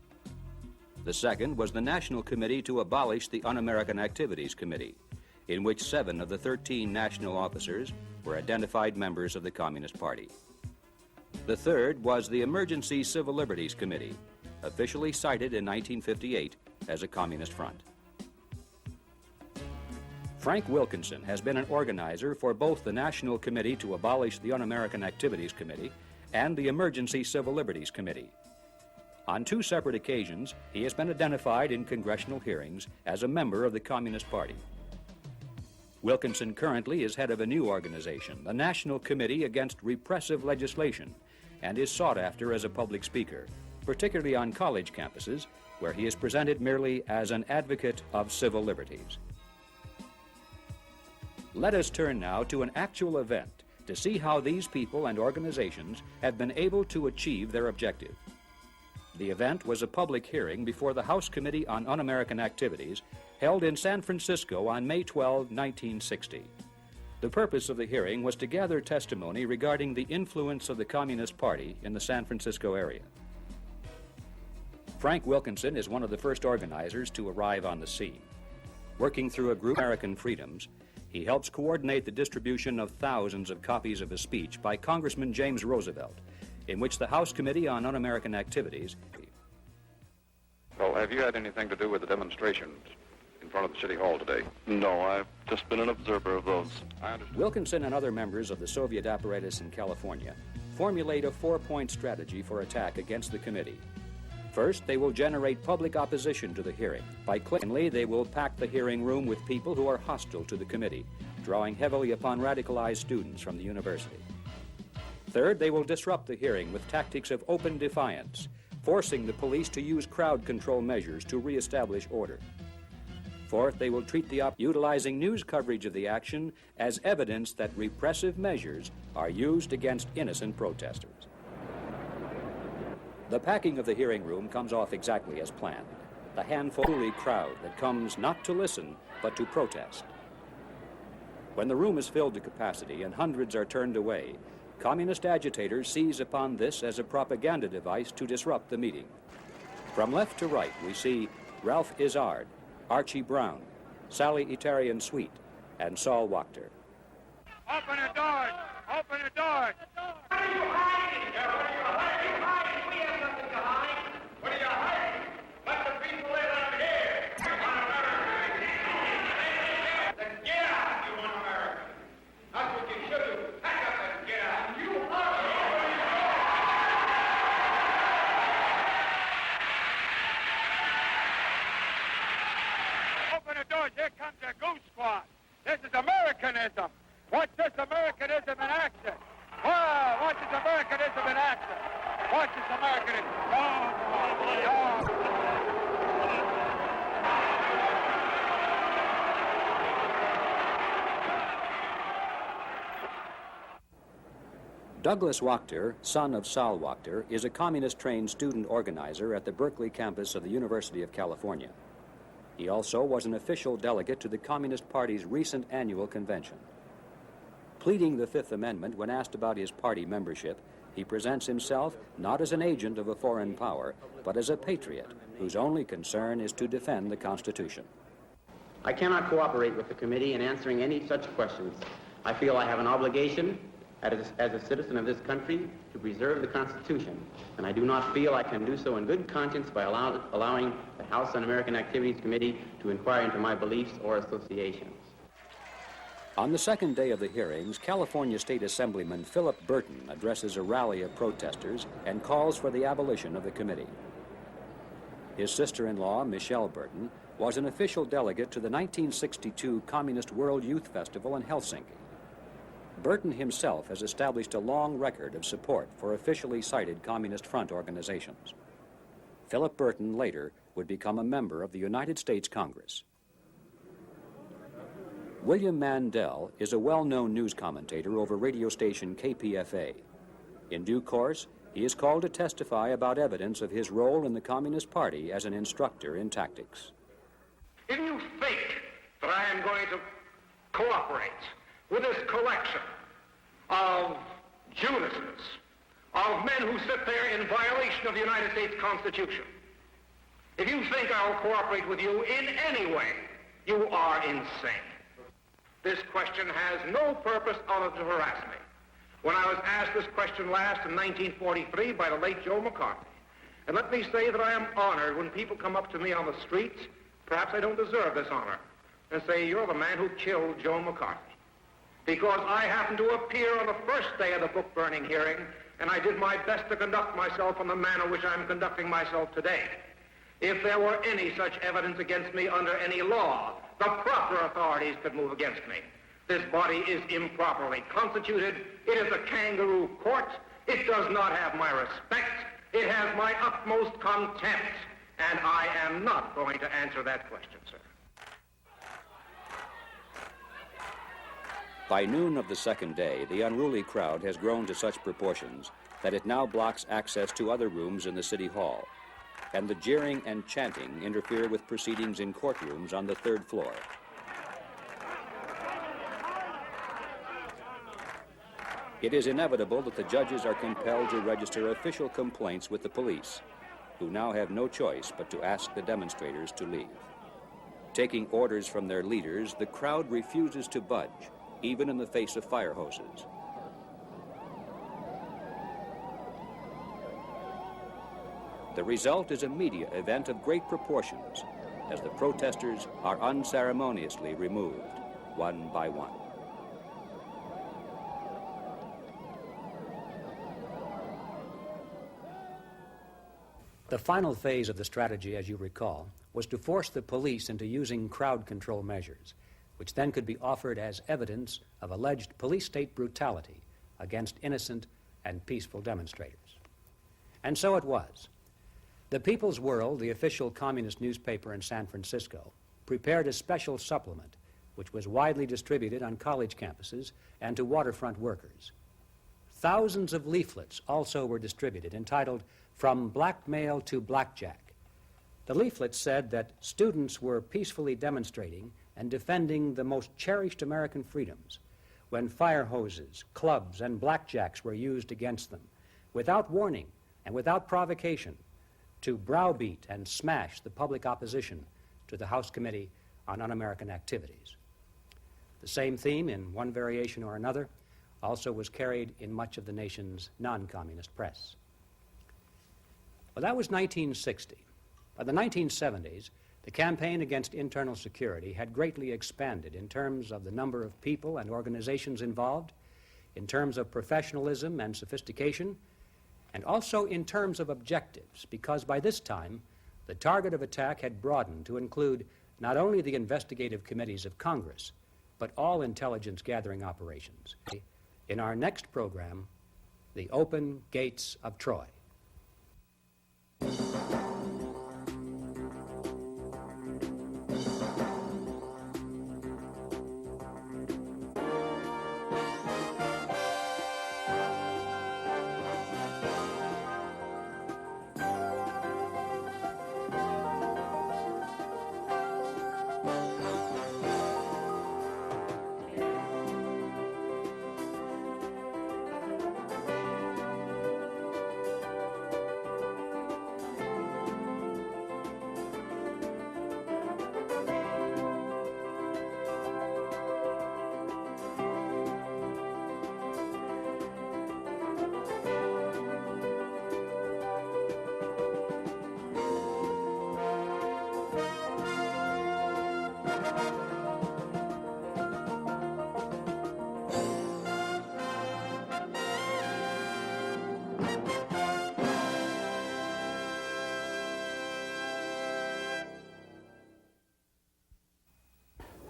The second was the National Committee to Abolish the Un-American Activities Committee, in which 7 of the 13 national officers were identified members of the Communist Party. The third was the Emergency Civil Liberties Committee, officially cited in 1958 as a communist front. Frank Wilkinson has been an organizer for both the National Committee to Abolish the Un-American Activities Committee and the Emergency Civil Liberties Committee. On 2 separate occasions, he has been identified in congressional hearings as a member of the Communist Party. Wilkinson currently is head of a new organization, the National Committee Against Repressive Legislation, and is sought after as a public speaker, particularly on college campuses, where he is presented merely as an advocate of civil liberties. Let us turn now to an actual event to see how these people and organizations have been able to achieve their objective. The event was a public hearing before the House Committee on Un-American Activities held in San Francisco on May 12, 1960. The purpose of the hearing was to gather testimony regarding the influence of the Communist Party in the San Francisco area. Frank Wilkinson is one of the first organizers to arrive on the scene. Working through a group, American Freedoms, he helps coordinate the distribution of thousands of copies of a speech by Congressman James Roosevelt, in which the House Committee on Un-American Activities. Well, have you had anything to do with the demonstrations in front of the City Hall today? No, I've just been an observer of those. I understand. Wilkinson and other members of the Soviet apparatus in California formulate a 4-point strategy for attack against the committee. First, they will generate public opposition to the hearing. Secondly, they will pack the hearing room with people who are hostile to the committee, drawing heavily upon radicalized students from the university. Third, they will disrupt the hearing with tactics of open defiance, forcing the police to use crowd control measures to reestablish order. Fourth, they will treat the utilizing news coverage of the action as evidence that repressive measures are used against innocent protesters. The packing of the hearing room comes off exactly as planned. The handful-of crowd that comes not to listen, but to protest. When the room is filled to capacity and hundreds are turned away, communist agitators seize upon this as a propaganda device to disrupt the meeting. From left to right, we see Ralph Izzard, Archie Brown, Sally Itarian Sweet, and Saul Wachter. Open the doors! Open the doors! What are you hiding? What are you hiding? We have nothing to hide. What are you hiding? Let the people in out here. Then get out, you un-American. That's what you should do. Pack up and get out. You are. Open the doors. Here comes the Goose Squad. This is Americanism. Watch this Americanism in action. Wow, watch this Americanism in action. Watch this American. Dog. Douglas Wachter, son of Sol Wachter, is a communist-trained student organizer at the Berkeley campus of the University of California. He also was an official delegate to the Communist Party's recent annual convention. Pleading the Fifth Amendment when asked about his party membership, he presents himself not as an agent of a foreign power, but as a patriot whose only concern is to defend the Constitution. I cannot cooperate with the committee in answering any such questions. I feel I have an obligation as a citizen of this country to preserve the Constitution, and I do not feel I can do so in good conscience by allowing the House Un-American Activities Committee to inquire into my beliefs or associations. On the second day of the hearings, California State Assemblyman Philip Burton addresses a rally of protesters and calls for the abolition of the committee. His sister-in-law, Michelle Burton, was an official delegate to the 1962 Communist World Youth Festival in Helsinki. Burton himself has established a long record of support for officially cited Communist Front organizations. Philip Burton later would become a member of the United States Congress. William Mandel is a well-known news commentator over radio station KPFA. In due course, he is called to testify about evidence of his role in the Communist Party as an instructor in tactics. If you think that I am going to cooperate with this collection of Judases, of men who sit there in violation of the United States Constitution, if you think I'll cooperate with you in any way, you are insane. This question has no purpose other than to harass me. When I was asked this question last in 1943 by the late Joe McCarthy, and let me say that I am honored when people come up to me on the streets, perhaps I don't deserve this honor, and say, you're the man who killed Joe McCarthy. Because I happened to appear on the first day of the book-burning hearing, and I did my best to conduct myself in the manner which I'm conducting myself today. If there were any such evidence against me under any law, the proper authorities could move against me. This body is improperly constituted. It is a kangaroo court. It does not have my respect. It has my utmost contempt. And I am not going to answer that question, sir. By noon of the second day, the unruly crowd has grown to such proportions that it now blocks access to other rooms in the City Hall, and the jeering and chanting interfere with proceedings in courtrooms on the third floor. It is inevitable that the judges are compelled to register official complaints with the police, who now have no choice but to ask the demonstrators to leave. Taking orders from their leaders, the crowd refuses to budge, even in the face of fire hoses. The result is a media event of great proportions, as the protesters are unceremoniously removed, one by one. The final phase of the strategy, as you recall, was to force the police into using crowd control measures, which then could be offered as evidence of alleged police-state brutality against innocent and peaceful demonstrators. And so it was. The People's World, the official communist newspaper in San Francisco, prepared a special supplement which was widely distributed on college campuses and to waterfront workers. Thousands of leaflets also were distributed entitled "From Blackmail to Blackjack." The leaflets said that students were peacefully demonstrating and defending the most cherished American freedoms when fire hoses, clubs, and blackjacks were used against them, without warning and without provocation, to browbeat and smash the public opposition to the House Committee on Un-American Activities. The same theme, in one variation or another, also was carried in much of the nation's non-communist press. Well, that was 1960. By the 1970s, the campaign against internal security had greatly expanded in terms of the number of people and organizations involved, in terms of professionalism and sophistication, and also in terms of objectives, because by this time, the target of attack had broadened to include not only the investigative committees of Congress, but all intelligence gathering operations. In our next program, The Open Gates of Troy.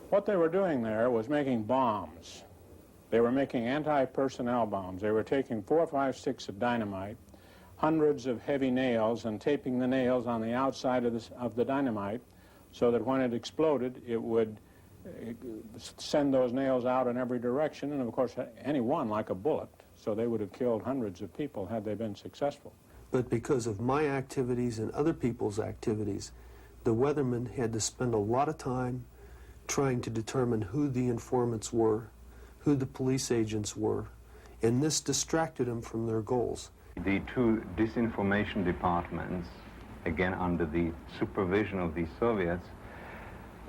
What they were doing there was making bombs. They were making anti-personnel bombs. They were taking 4 or 5 sticks of dynamite, hundreds of heavy nails, and taping the nails on the outside of the dynamite so that when it exploded, it would send those nails out in every direction, and of course, any one like a bullet. So they would have killed hundreds of people had they been successful. But because of my activities and other people's activities, the weathermen had to spend a lot of time trying to determine who the informants were, who the police agents were, and this distracted them from their goals. The two disinformation departments, again under the supervision of the Soviets,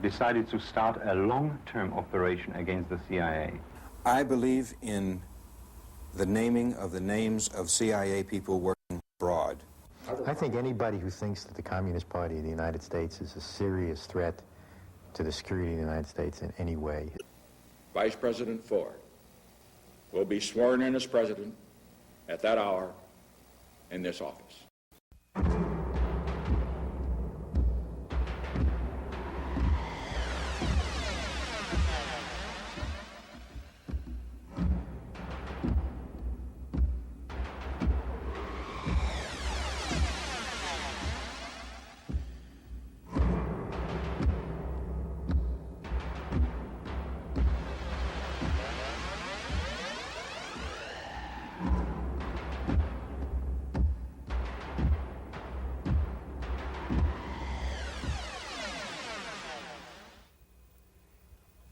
decided to start a long-term operation against the CIA. I believe in the naming of the names of CIA people working abroad. I think anybody who thinks that the Communist Party of the United States is a serious threat to the security of the United States in any way. Vice President Ford will be sworn in as president at that hour in this office.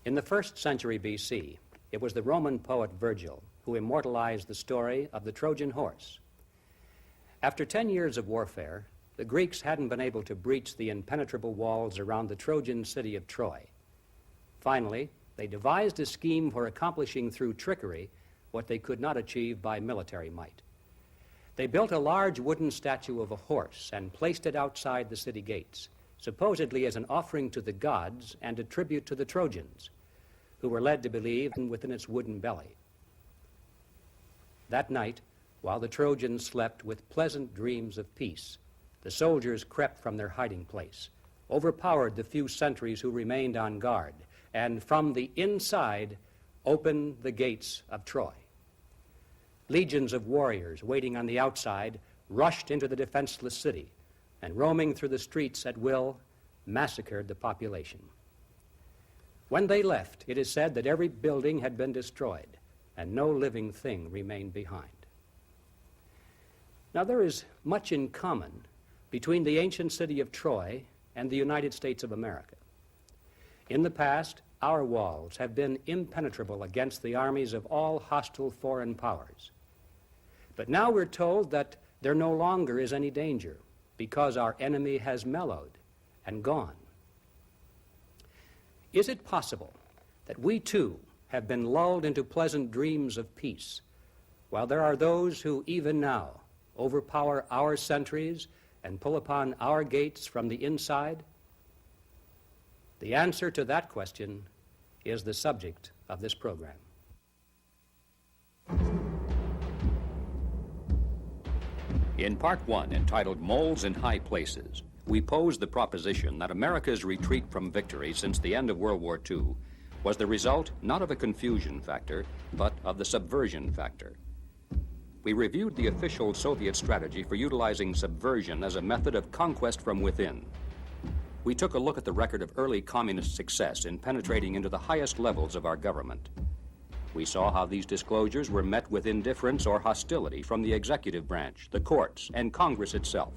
In the 1st century BC, it was the Roman poet Virgil who immortalized the story of the Trojan horse. After 10 years of warfare, the Greeks hadn't been able to breach the impenetrable walls around the Trojan city of Troy. Finally, they devised a scheme for accomplishing through trickery what they could not achieve by military might. They built a large wooden statue of a horse and placed it outside the city gates, supposedly as an offering to the gods and a tribute to the Trojans, who were led to believe within its wooden belly. That night, while the Trojans slept with pleasant dreams of peace, the soldiers crept from their hiding place, overpowered the few sentries who remained on guard, and from the inside opened the gates of Troy. Legions of warriors waiting on the outside rushed into the defenseless city, and roaming through the streets at will, massacred the population. When they left, it is said that every building had been destroyed, and no living thing remained behind. Now, there is much in common between the ancient city of Troy and the United States of America. In the past, our walls have been impenetrable against the armies of all hostile foreign powers. But now we're told that there no longer is any danger because our enemy has mellowed and gone. Is it possible that we too have been lulled into pleasant dreams of peace, while there are those who even now overpower our sentries and pull upon our gates from the inside? The answer to that question is the subject of this program. In Part 1, entitled Moles in High Places, we pose the proposition that America's retreat from victory since the end of World War II was the result not of a confusion factor, but of the subversion factor. We reviewed the official Soviet strategy for utilizing subversion as a method of conquest from within. We took a look at the record of early communist success in penetrating into the highest levels of our government. We saw how these disclosures were met with indifference or hostility from the executive branch, the courts, and Congress itself.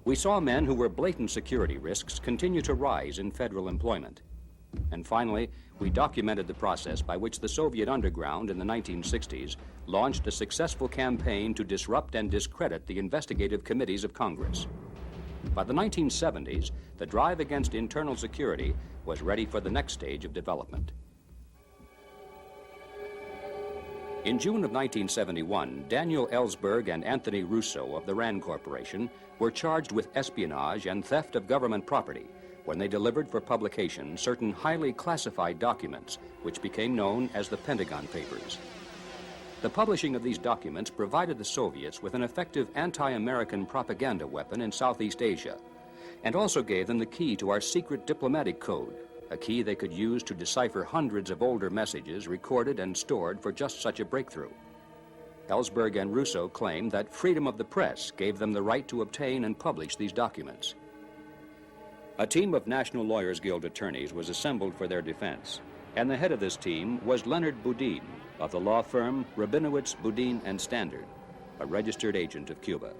We saw men who were blatant security risks continue to rise in federal employment. And finally, we documented the process by which the Soviet underground in the 1960s launched a successful campaign to disrupt and discredit the investigative committees of Congress. By the 1970s, the drive against internal security was ready for the next stage of development. In June of 1971, Daniel Ellsberg and Anthony Russo of the RAND Corporation were charged with espionage and theft of government property when they delivered for publication certain highly classified documents, which became known as the Pentagon Papers. The publishing of these documents provided the Soviets with an effective anti-American propaganda weapon in Southeast Asia, and also gave them the key to our secret diplomatic code, a key they could use to decipher hundreds of older messages recorded and stored for just such a breakthrough. Ellsberg and Rousseau claimed that freedom of the press gave them the right to obtain and publish these documents. A team of National Lawyers Guild attorneys was assembled for their defense, and the head of this team was Leonard Boudin of the law firm Rabinowitz, Boudin and Standard, a registered agent of Cuba.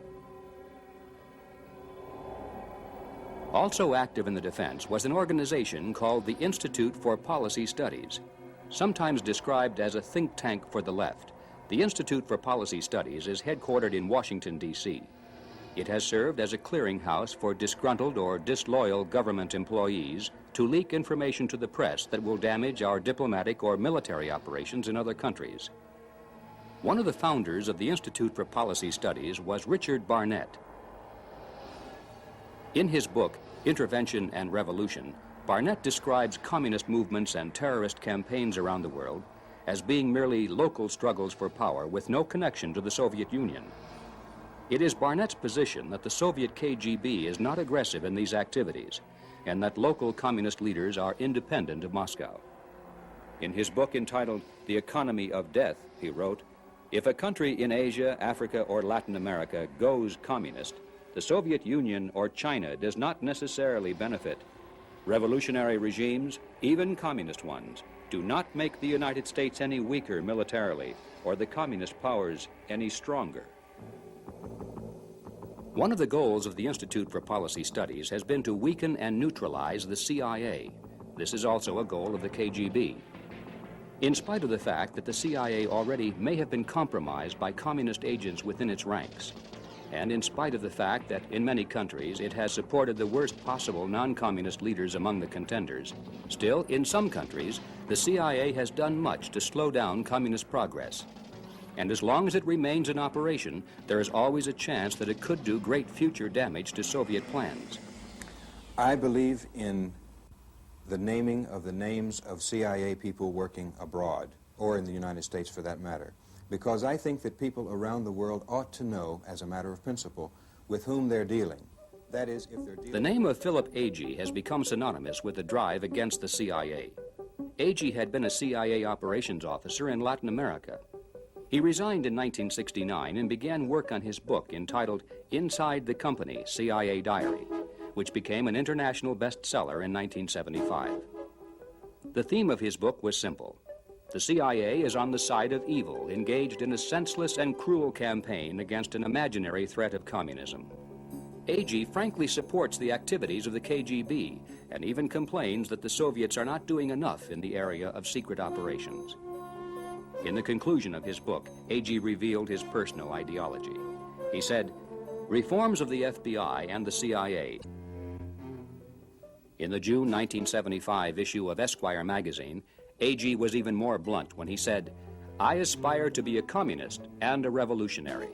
Also active in the defense was an organization called the Institute for Policy Studies. Sometimes described as a think tank for the left, the Institute for Policy Studies is headquartered in Washington, D.C. It has served as a clearinghouse for disgruntled or disloyal government employees to leak information to the press that will damage our diplomatic or military operations in other countries. One of the founders of the Institute for Policy Studies was Richard Barnett. In his book, Intervention and Revolution, Barnett describes communist movements and terrorist campaigns around the world as being merely local struggles for power with no connection to the Soviet Union. It is Barnett's position that the Soviet KGB is not aggressive in these activities and that local communist leaders are independent of Moscow. In his book entitled The Economy of Death, he wrote, "If a country in Asia, Africa, or Latin America goes communist, the Soviet Union or China does not necessarily benefit. Revolutionary regimes, even communist ones, do not make the United States any weaker militarily or the communist powers any stronger." One of the goals of the Institute for Policy Studies has been to weaken and neutralize the CIA. This is also a goal of the KGB. In spite of the fact that the CIA already may have been compromised by communist agents within its ranks, and in spite of the fact that in many countries it has supported the worst possible non-communist leaders among the contenders, still, in some countries, the CIA has done much to slow down communist progress. And as long as it remains in operation, there is always a chance that it could do great future damage to Soviet plans. I believe in the naming of the names of CIA people working abroad, or in the United States for that matter, because I think that people around the world ought to know, as a matter of principle, with whom they're dealing. That is, if they're dealing... The name of Philip Agee has become synonymous with the drive against the CIA. Agee had been a CIA operations officer in Latin America. He resigned in 1969 and began work on his book entitled Inside the Company, CIA Diary, which became an international bestseller in 1975. The theme of his book was simple. The CIA is on the side of evil, engaged in a senseless and cruel campaign against an imaginary threat of communism. Agee frankly supports the activities of the KGB and even complains that the Soviets are not doing enough in the area of secret operations. In the conclusion of his book, Agee revealed his personal ideology. He said, "Reforms of the FBI and the CIA." In the June 1975 issue of Esquire magazine, Agee was even more blunt when he said, "I aspire to be a communist and a revolutionary."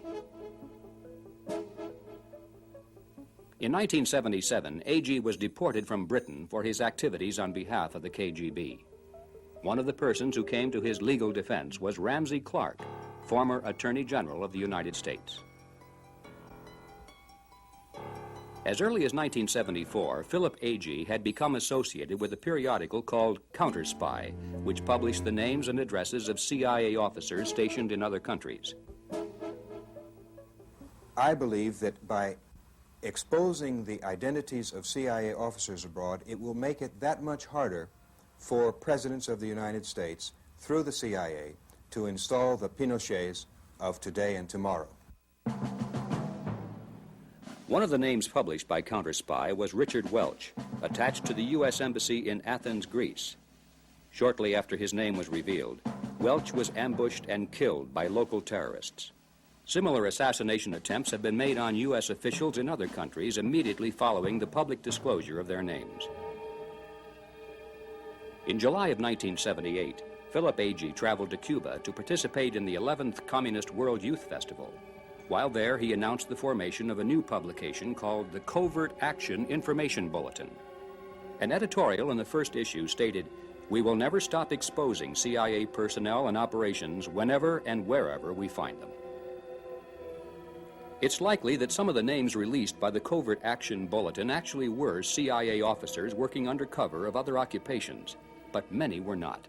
In 1977, Agee was deported from Britain for his activities on behalf of the KGB. One of the persons who came to his legal defense was Ramsey Clark, former Attorney General of the United States. As early as 1974, Philip Agee had become associated with a periodical called Counterspy, which published the names and addresses of CIA officers stationed in other countries. I believe that by exposing the identities of CIA officers abroad, it will make it that much harder for presidents of the United States, through the CIA, to install the Pinochets of today and tomorrow. One of the names published by Counterspy was Richard Welch, attached to the U.S. Embassy in Athens, Greece. Shortly after his name was revealed, Welch was ambushed and killed by local terrorists. Similar assassination attempts have been made on U.S. officials in other countries immediately following the public disclosure of their names. In July of 1978, Philip Agee traveled to Cuba to participate in the 11th Communist World Youth Festival. While there, he announced the formation of a new publication called the Covert Action Information Bulletin. An editorial in the first issue stated, "We will never stop exposing CIA personnel and operations whenever and wherever we find them." It's likely that some of the names released by the Covert Action Bulletin actually were CIA officers working under cover of other occupations, but many were not.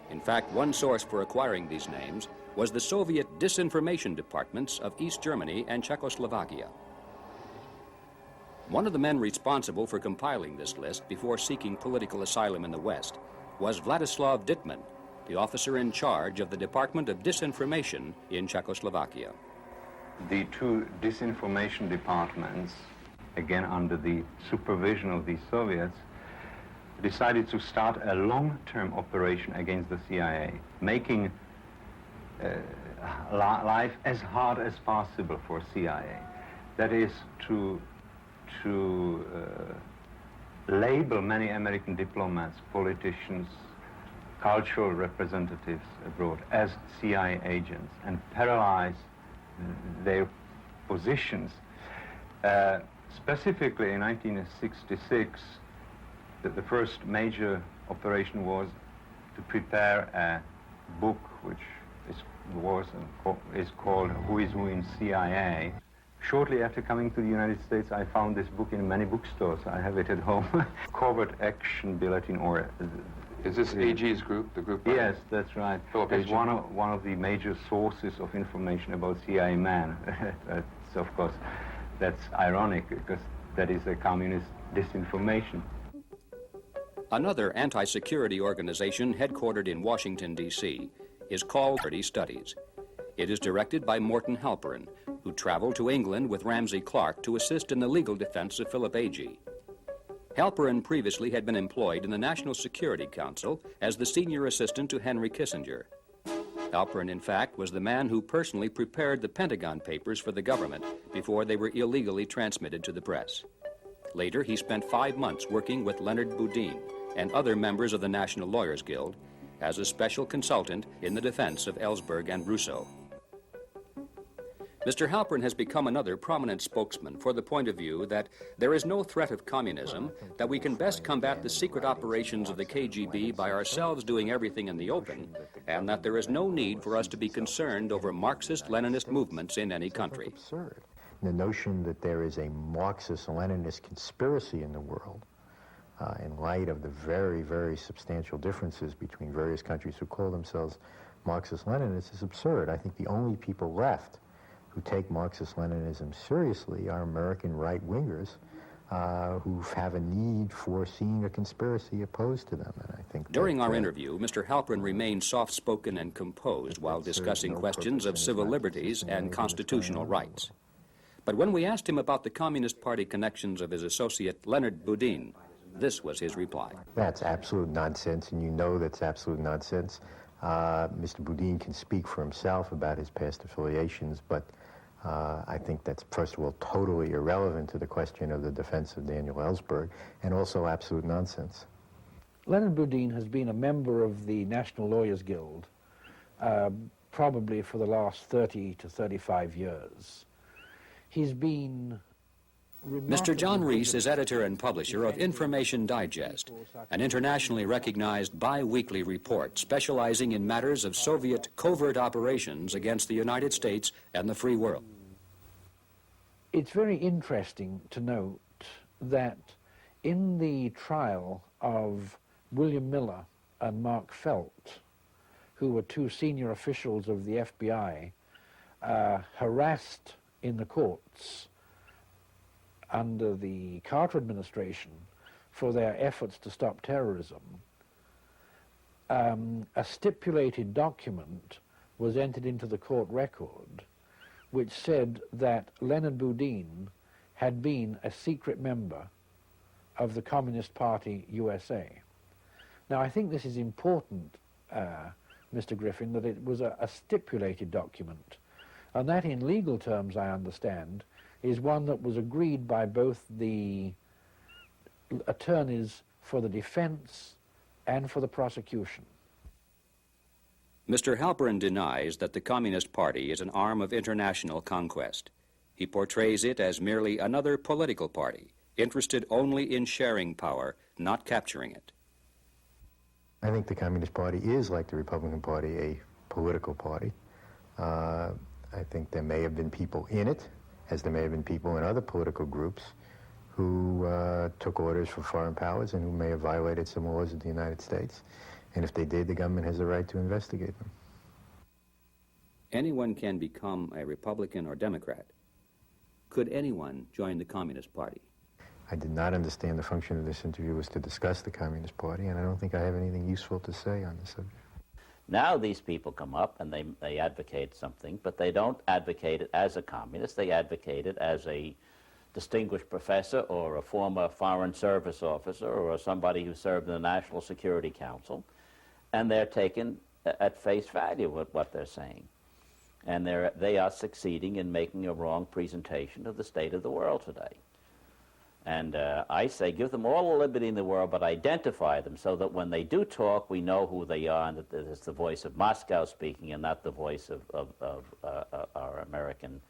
In fact, one source for acquiring these names was the Soviet disinformation departments of East Germany and Czechoslovakia. One of the men responsible for compiling this list before seeking political asylum in the West was Vladislav Dittman, the officer in charge of the Department of Disinformation in Czechoslovakia. The two disinformation departments, again under the supervision of the Soviets, decided to start a long-term operation against the CIA, making life as hard as possible for CIA. That is to label many American diplomats, politicians, cultural representatives abroad as CIA agents and paralyze their positions. Specifically in 1966, the first major operation was to prepare a book which is called Who is Who in CIA. Shortly after coming to the United States, I found this book in many bookstores. I have it at home. Covert Action Bulletin, or is this AG's group, the group? Yes, that's right. It's one of the major sources of information about CIA man. Of course, that's ironic because that is a communist disinformation. Another anti-security organization headquartered in Washington, D.C. is called Security Studies. It is directed by Morton Halperin, who traveled to England with Ramsey Clark to assist in the legal defense of Philip Agee. Halperin previously had been employed in the National Security Council as the senior assistant to Henry Kissinger. Halperin, in fact, was the man who personally prepared the Pentagon Papers for the government before they were illegally transmitted to the press. Later, he spent 5 months working with Leonard Boudin and other members of the National Lawyers Guild as a special consultant in the defense of Ellsberg and Rousseau. Mr. Halperin has become another prominent spokesman for the point of view that there is no threat of communism, that we can best combat the secret operations of the KGB by ourselves doing everything in the open, and that there is no need for us to be concerned over Marxist-Leninist movements in any country. Absurd. The notion that there is a Marxist-Leninist conspiracy in the world, in light of the very, very substantial differences between various countries who call themselves Marxist-Leninists, is absurd. I think the only people left who take Marxist-Leninism seriously are American right-wingers who have a need for seeing a conspiracy opposed to them. And I think during our interview, Mr. Halperin remained soft-spoken and composed while discussing questions of civil liberties and constitutional rights. But when we asked him about the Communist Party connections of his associate Leonard Boudin, this was his reply. That's absolute nonsense, and you know that's absolute nonsense. Mr. Boudin can speak for himself about his past affiliations, but I think that's, first of all, totally irrelevant to the question of the defense of Daniel Ellsberg, and also absolute nonsense. Leonard Boudin has been a member of the National Lawyers Guild probably for the last 30 to 35 years. He's been... Mr. John Reese is editor and publisher of Information Digest, an internationally recognized bi-weekly report specializing in matters of Soviet covert operations against the United States and the free world. It's very interesting to note that in the trial of William Miller and Mark Felt, who were two senior officials of the FBI, harassed in the courts under the Carter administration for their efforts to stop terrorism, a stipulated document was entered into the court record which said that Leonard Boudin had been a secret member of the Communist Party USA. Now, I think this is important, Mr. Griffin, that it was a stipulated document, and that in legal terms, I understand, is one that was agreed by both the attorneys for the defense and for the prosecution. Mr. Halperin denies that the Communist Party is an arm of international conquest. He portrays it as merely another political party, interested only in sharing power, not capturing it. I think the Communist Party is, like the Republican Party, a political party. I think there may have been people in it as there may have been people in other political groups who took orders from foreign powers and who may have violated some laws of the United States. And if they did, the government has the right to investigate them. Anyone can become a Republican or Democrat. Could anyone join the Communist Party? I did not understand the function of this interview was to discuss the Communist Party, and I don't think I have anything useful to say on the subject. Now these people come up and they advocate something, but they don't advocate it as a communist. They advocate it as a distinguished professor or a former foreign service officer or somebody who served in the National Security Council, and they're taken at face value with what they're saying. And they are succeeding in making a wrong presentation of the state of the world today. And I say give them all the liberty in the world, but identify them so that when they do talk, we know who they are and that it's the voice of Moscow speaking and not the voice of our American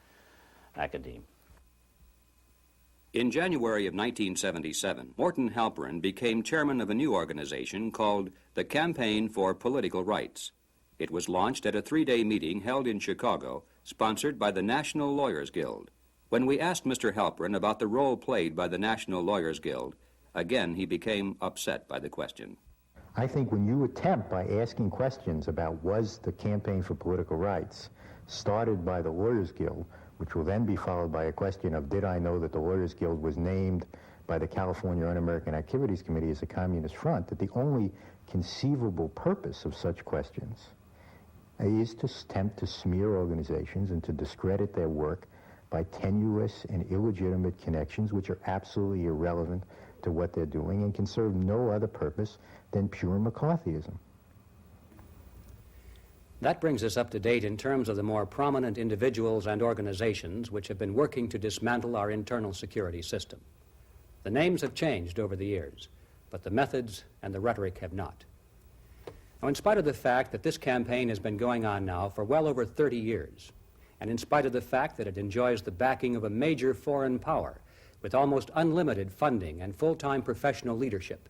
academe. In January of 1977, Morton Halperin became chairman of a new organization called the Campaign for Political Rights. It was launched at a 3-day meeting held in Chicago, sponsored by the National Lawyers Guild. When we asked Mr. Halperin about the role played by the National Lawyers Guild, again he became upset by the question. I think when you attempt by asking questions about was the Campaign for Political Rights started by the Lawyers Guild, which will then be followed by a question of did I know that the Lawyers Guild was named by the California Un-American Activities Committee as a communist front, that the only conceivable purpose of such questions is to attempt to smear organizations and to discredit their work by tenuous and illegitimate connections which are absolutely irrelevant to what they're doing and can serve no other purpose than pure McCarthyism. That brings us up to date in terms of the more prominent individuals and organizations which have been working to dismantle our internal security system. The names have changed over the years, but the methods and the rhetoric have not. Now, in spite of the fact that this campaign has been going on now for well over 30 years, and in spite of the fact that it enjoys the backing of a major foreign power with almost unlimited funding and full-time professional leadership,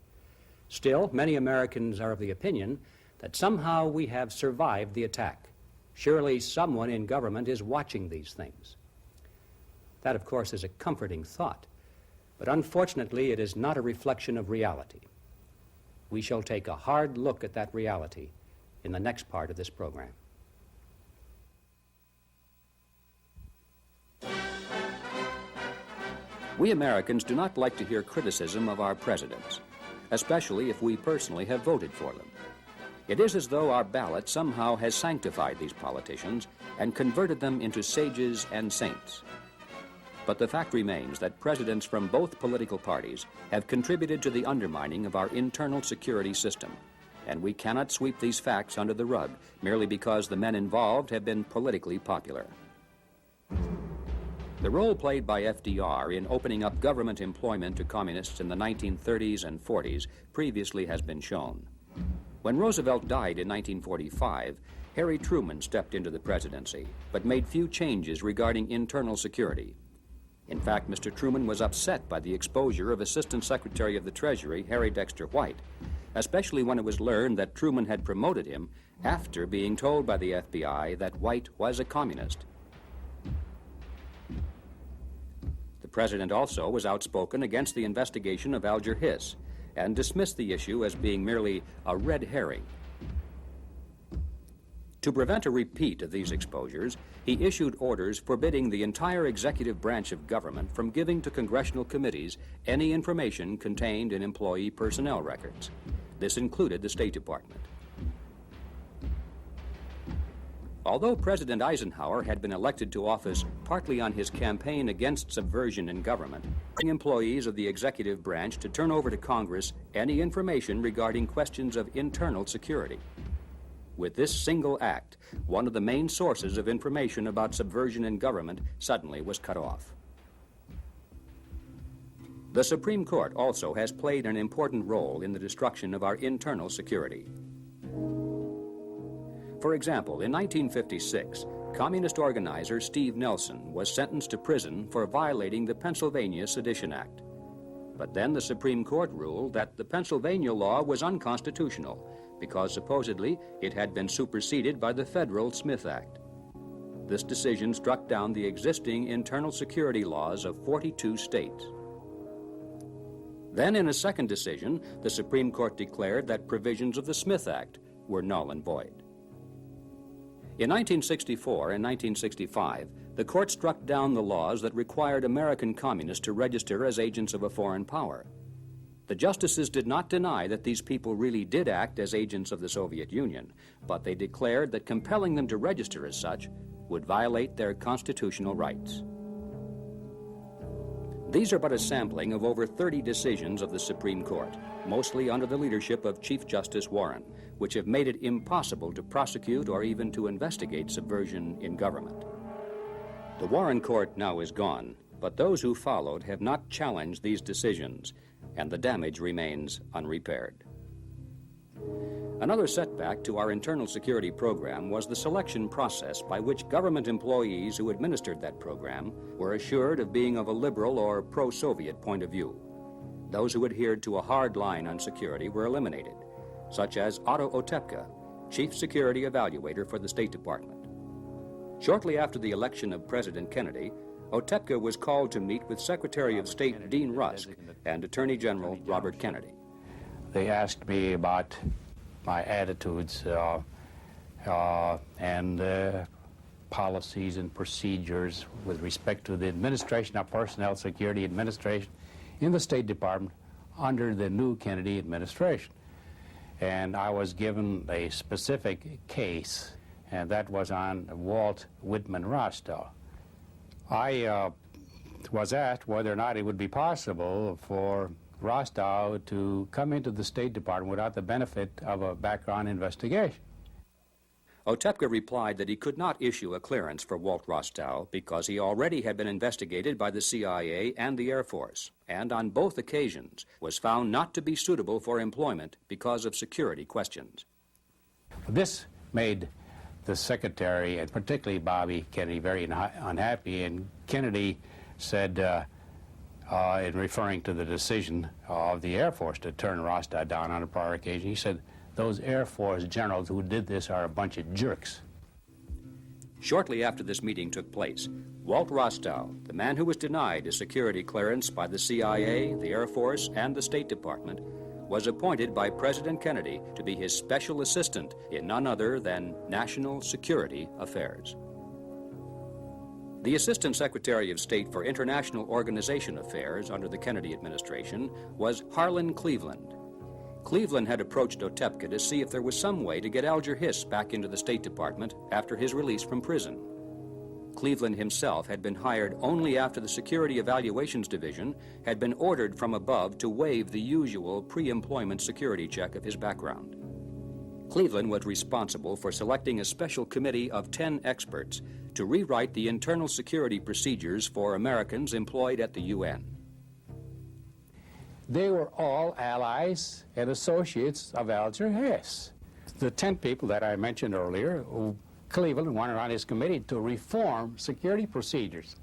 still, many Americans are of the opinion that somehow we have survived the attack. Surely someone in government is watching these things. That, of course, is a comforting thought, but unfortunately it is not a reflection of reality. We shall take a hard look at that reality in the next part of this program. We Americans do not like to hear criticism of our presidents, especially if we personally have voted for them. It is as though our ballot somehow has sanctified these politicians and converted them into sages and saints. But the fact remains that presidents from both political parties have contributed to the undermining of our internal security system, and we cannot sweep these facts under the rug merely because the men involved have been politically popular. The role played by FDR in opening up government employment to communists in the 1930s and 40s previously has been shown. When Roosevelt died in 1945, Harry Truman stepped into the presidency, but made few changes regarding internal security. In fact, Mr. Truman was upset by the exposure of Assistant Secretary of the Treasury, Harry Dexter White, especially when it was learned that Truman had promoted him after being told by the FBI that White was a communist. The president also was outspoken against the investigation of Alger Hiss and dismissed the issue as being merely a red herring. To prevent a repeat of these exposures, he issued orders forbidding the entire executive branch of government from giving to congressional committees any information contained in employee personnel records. This included the State Department. Although President Eisenhower had been elected to office partly on his campaign against subversion in government, employees of the executive branch to turn over to Congress any information regarding questions of internal security. With this single act, one of the main sources of information about subversion in government suddenly was cut off. The Supreme Court also has played an important role in the destruction of our internal security. For example, in 1956, communist organizer Steve Nelson was sentenced to prison for violating the Pennsylvania Sedition Act. But then the Supreme Court ruled that the Pennsylvania law was unconstitutional because supposedly it had been superseded by the federal Smith Act. this decision struck down the existing internal security laws of 42 states. Then, in a second decision, the Supreme Court declared that provisions of the Smith Act were null and void. In 1964 and 1965, the court struck down the laws that required American communists to register as agents of a foreign power. The justices did not deny that these people really did act as agents of the Soviet Union, but they declared that compelling them to register as such would violate their constitutional rights. These are but a sampling of over 30 decisions of the Supreme Court, mostly under the leadership of Chief Justice Warren, which have made it impossible to prosecute or even to investigate subversion in government. The Warren Court now is gone, but those who followed have not challenged these decisions, and the damage remains unrepaired. Another setback to our internal security program was the selection process by which government employees who administered that program were assured of being of a liberal or pro-Soviet point of view. Those who adhered to a hard line on security were eliminated, such as Otto Otepka, Chief Security Evaluator for the State Department. Shortly after the election of President Kennedy, Otepka was called to meet with Secretary of State Dean Rusk and Attorney General Robert Kennedy. They asked me about my attitudes and policies and procedures with respect to the administration of personnel security administration in the State Department under the new Kennedy administration. And I was given a specific case, and that was on Walt Whitman Rostow. I was asked whether or not it would be possible for Rostow to come into the State Department without the benefit of a background investigation. Otepka replied that he could not issue a clearance for Walt Rostow because he already had been investigated by the CIA and the Air Force, and on both occasions was found not to be suitable for employment because of security questions. This made the Secretary, and particularly Bobby Kennedy, very unhappy, and Kennedy said, in referring to the decision of the Air Force to turn Rostow down on a prior occasion, he said, "Those Air Force generals who did this are a bunch of jerks." Shortly after this meeting took place, Walt Rostow, the man who was denied a security clearance by the CIA, the Air Force, and the State Department, was appointed by President Kennedy to be his special assistant in none other than national security affairs. The Assistant Secretary of State for International Organization Affairs under the Kennedy administration was Harlan Cleveland. Cleveland had approached Otepka to see if there was some way to get Alger Hiss back into the State Department after his release from prison. Cleveland himself had been hired only after the Security Evaluations Division had been ordered from above to waive the usual pre-employment security check of his background. Cleveland was responsible for selecting a special committee of 10 experts to rewrite the internal security procedures for Americans employed at the UN. They were all allies and associates of Alger Hiss. The 10 people that I mentioned earlier, who Cleveland wanted on his committee to reform security procedures.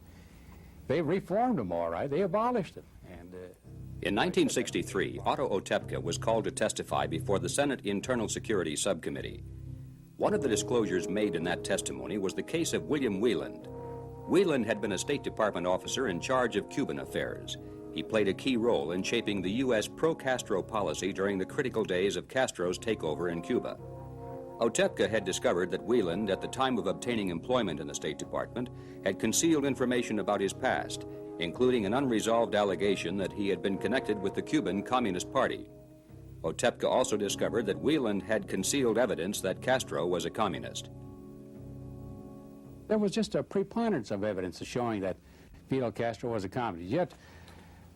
They reformed them all right. They abolished them. In 1963, Otto Otepka was called to testify before the Senate Internal Security Subcommittee. One of the disclosures made in that testimony was the case of William Wieland. Wieland had been a State Department officer in charge of Cuban affairs. He played a key role in shaping the U.S. pro-Castro policy during the critical days of Castro's takeover in Cuba. Otepka had discovered that Wieland, at the time of obtaining employment in the State Department, had concealed information about his past, including an unresolved allegation that he had been connected with the Cuban Communist Party. Otepka also discovered that Wieland had concealed evidence that Castro was a communist. There was just a preponderance of evidence showing that Fidel Castro was a communist. Yet,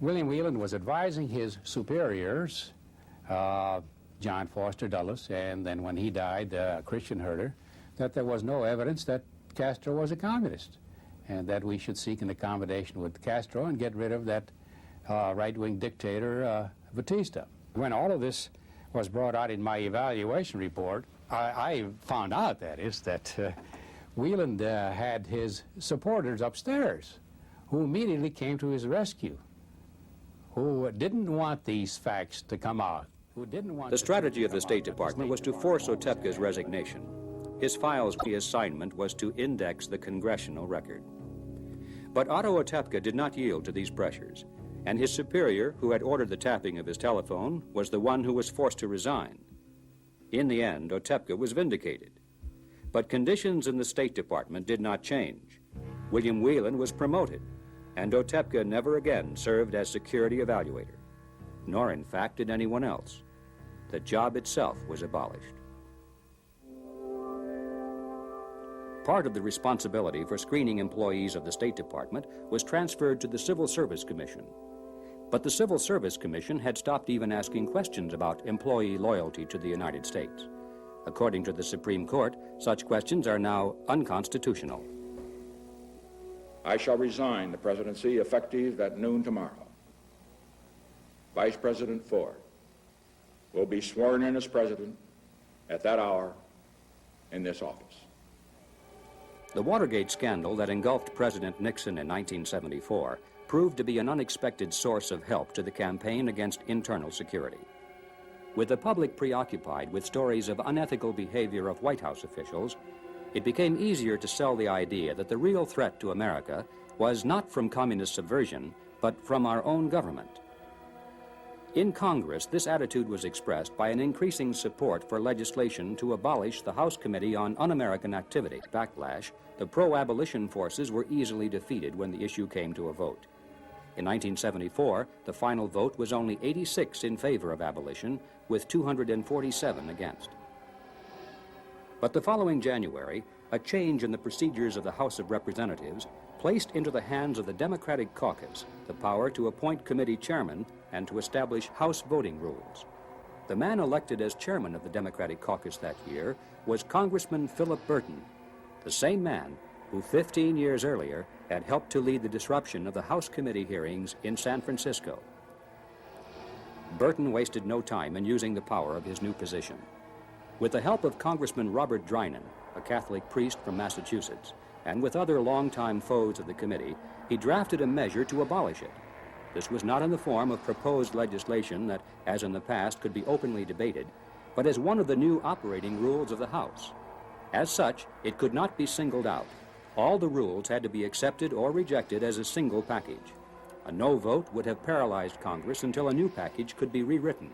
William Wieland was advising his superiors, John Foster Dulles, and then when he died, Christian Herter, that there was no evidence that Castro was a communist, and that we should seek an accommodation with Castro and get rid of that right-wing dictator, Batista. When all of this was brought out in my evaluation report, I found out, that is, that Wieland had his supporters upstairs who immediately came to his rescue, who didn't want these facts to come out. The strategy of the State Department was to force Otepka's resignation. his file's assignment was to index the congressional record. But Otto Otepka did not yield to these pressures, and his superior, who had ordered the tapping of his telephone, was the one who was forced to resign. In the end, Otepka was vindicated. But conditions in the State Department did not change. William Whelan was promoted, and Otepka never again served as security evaluator, nor in fact did anyone else. The job itself was abolished. Part of the responsibility for screening employees of the State Department was transferred to the Civil Service Commission. But the Civil Service Commission had stopped even asking questions about employee loyalty to the United States. According to the Supreme Court, such questions are now unconstitutional. I shall resign the presidency effective at noon tomorrow. Vice President Ford will be sworn in as president at that hour in this office. The Watergate scandal that engulfed President Nixon in 1974 proved to be an unexpected source of help to the campaign against internal security. With the public preoccupied with stories of unethical behavior of White House officials, it became easier to sell the idea that the real threat to America was not from communist subversion, but from our own government. In Congress, this attitude was expressed by an increasing support for legislation to abolish the House Committee on Un-American Activity. Backlash, the pro-abolition forces were easily defeated when the issue came to a vote. In 1974, the final vote was only 86 in favor of abolition, with 247 against. But the following January, a change in the procedures of the House of Representatives placed into the hands of the Democratic caucus the power to appoint committee chairmen and to establish House voting rules. The man elected as chairman of the Democratic caucus that year was Congressman Philip Burton, the same man who 15 years earlier had helped to lead the disruption of the House committee hearings in San Francisco. Burton wasted no time in using the power of his new position. With the help of Congressman Robert Drinan, a Catholic priest from Massachusetts, and with other longtime foes of the committee, he drafted a measure to abolish it. This was not in the form of proposed legislation that, as in the past, could be openly debated, but as one of the new operating rules of the House. As such, it could not be singled out. All the rules had to be accepted or rejected as a single package. A no vote would have paralyzed Congress until a new package could be rewritten.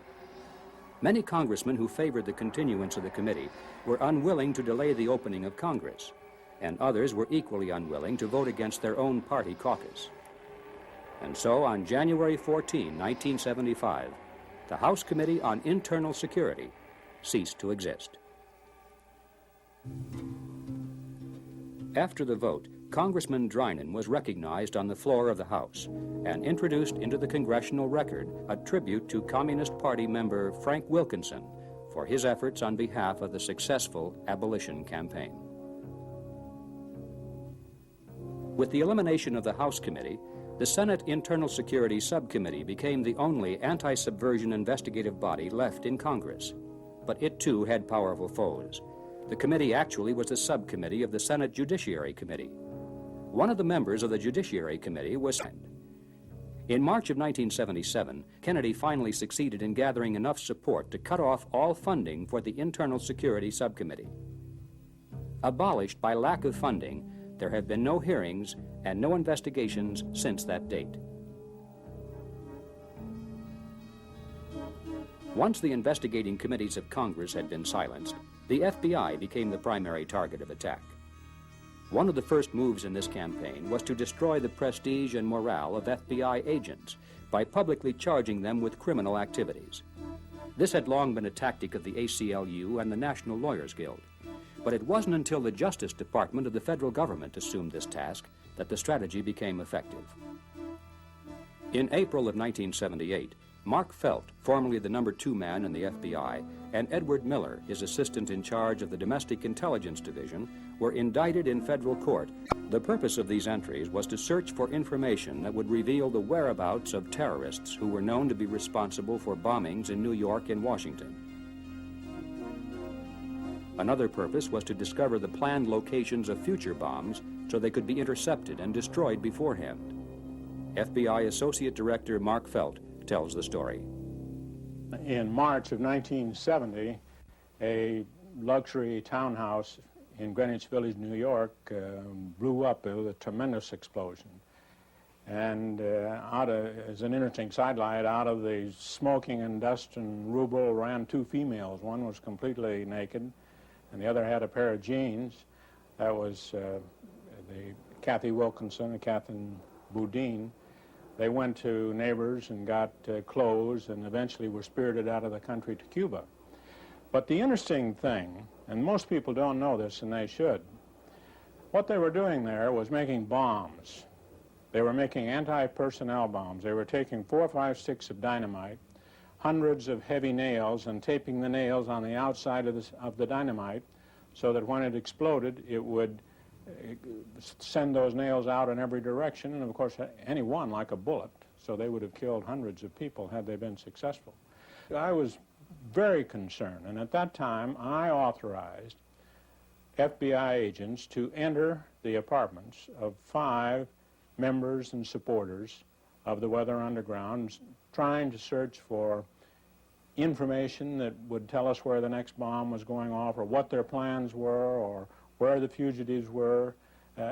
Many congressmen who favored the continuance of the committee were unwilling to delay the opening of Congress, and others were equally unwilling to vote against their own party caucus. And so, on January 14, 1975, the House Committee on Internal Security ceased to exist. After the vote, Congressman Drinan was recognized on the floor of the House and introduced into the congressional record a tribute to Communist Party member Frank Wilkinson for his efforts on behalf of the successful abolition campaign. With the elimination of the House Committee, the Senate Internal Security Subcommittee became the only anti-subversion investigative body left in Congress. But it too had powerful foes. The committee actually was a subcommittee of the Senate Judiciary Committee. One of the members of the Judiciary Committee was signed. In March of 1977, Kennedy finally succeeded in gathering enough support to cut off all funding for the Internal Security Subcommittee. Abolished by lack of funding, there have been no hearings and no investigations since that date. Once the investigating committees of Congress had been silenced, the FBI became the primary target of attack. One of the first moves in this campaign was to destroy the prestige and morale of FBI agents by publicly charging them with criminal activities. This had long been a tactic of the ACLU and the National Lawyers Guild, but it wasn't until the Justice Department of the federal government assumed this task that the strategy became effective. In April of 1978, Mark Felt, formerly the number 2 man in the FBI, and Edward Miller, his assistant in charge of the Domestic Intelligence Division, were indicted in federal court. The purpose of these entries was to search for information that would reveal the whereabouts of terrorists who were known to be responsible for bombings in New York and Washington. Another purpose was to discover the planned locations of future bombs so they could be intercepted and destroyed beforehand. FBI Associate Director Mark Felt tells the story. In March of 1970, a luxury townhouse in Greenwich Village, New York, blew up. It was a tremendous explosion. And as an interesting sidelight, out of the smoking and dust and rubble ran two females. One was completely naked, and the other had a pair of jeans. That was the Kathy Wilkinson and Catherine Boudin. They went to neighbors and got clothes and eventually were spirited out of the country to Cuba. But the interesting thing, and most people don't know this and they should, what they were doing there was making bombs. They were making anti-personnel bombs. They were taking 4 or 5 sticks of dynamite, hundreds of heavy nails, and taping the nails on the outside of the dynamite so that when it exploded, it would send those nails out in every direction, and of course, any one like a bullet. So they would have killed hundreds of people had they been successful. I was very concerned, and at that time, I authorized FBI agents to enter the apartments of 5 members and supporters of the Weather Underground, trying to search for information that would tell us where the next bomb was going off, or what their plans were, or where the fugitives were,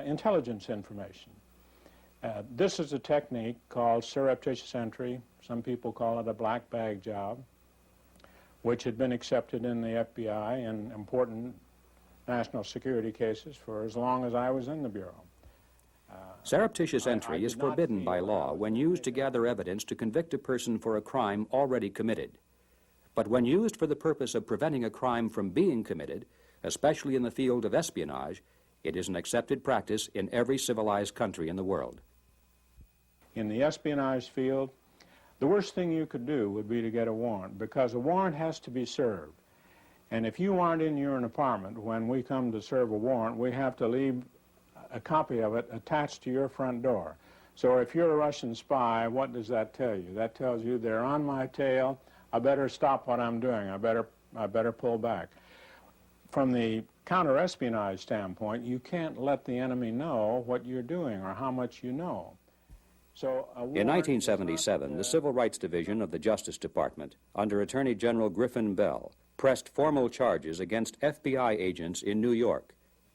intelligence information. This is a technique called surreptitious entry. Some people call it a black bag job, which had been accepted in the FBI in important national security cases for as long as I was in the Bureau. Surreptitious entry is forbidden by law when used to gather evidence to convict a person for a crime already committed. But when used for the purpose of preventing a crime from being committed, especially in the field of espionage, it is an accepted practice in every civilized country in the world. In the espionage field, the worst thing you could do would be to get a warrant, because a warrant has to be served. And if you aren't in your apartment when we come to serve a warrant, we have to leave a copy of it attached to your front door. So if you're a Russian spy, what does that tell you? That tells you they're on my tail. I better stop what I'm doing. I better pull back. From the counter-espionage standpoint, you can't let the enemy know what you're doing or how much you know. So in 1977, the Civil Rights Division of the Justice Department, under Attorney General Griffin Bell, pressed formal charges against FBI agents in New York,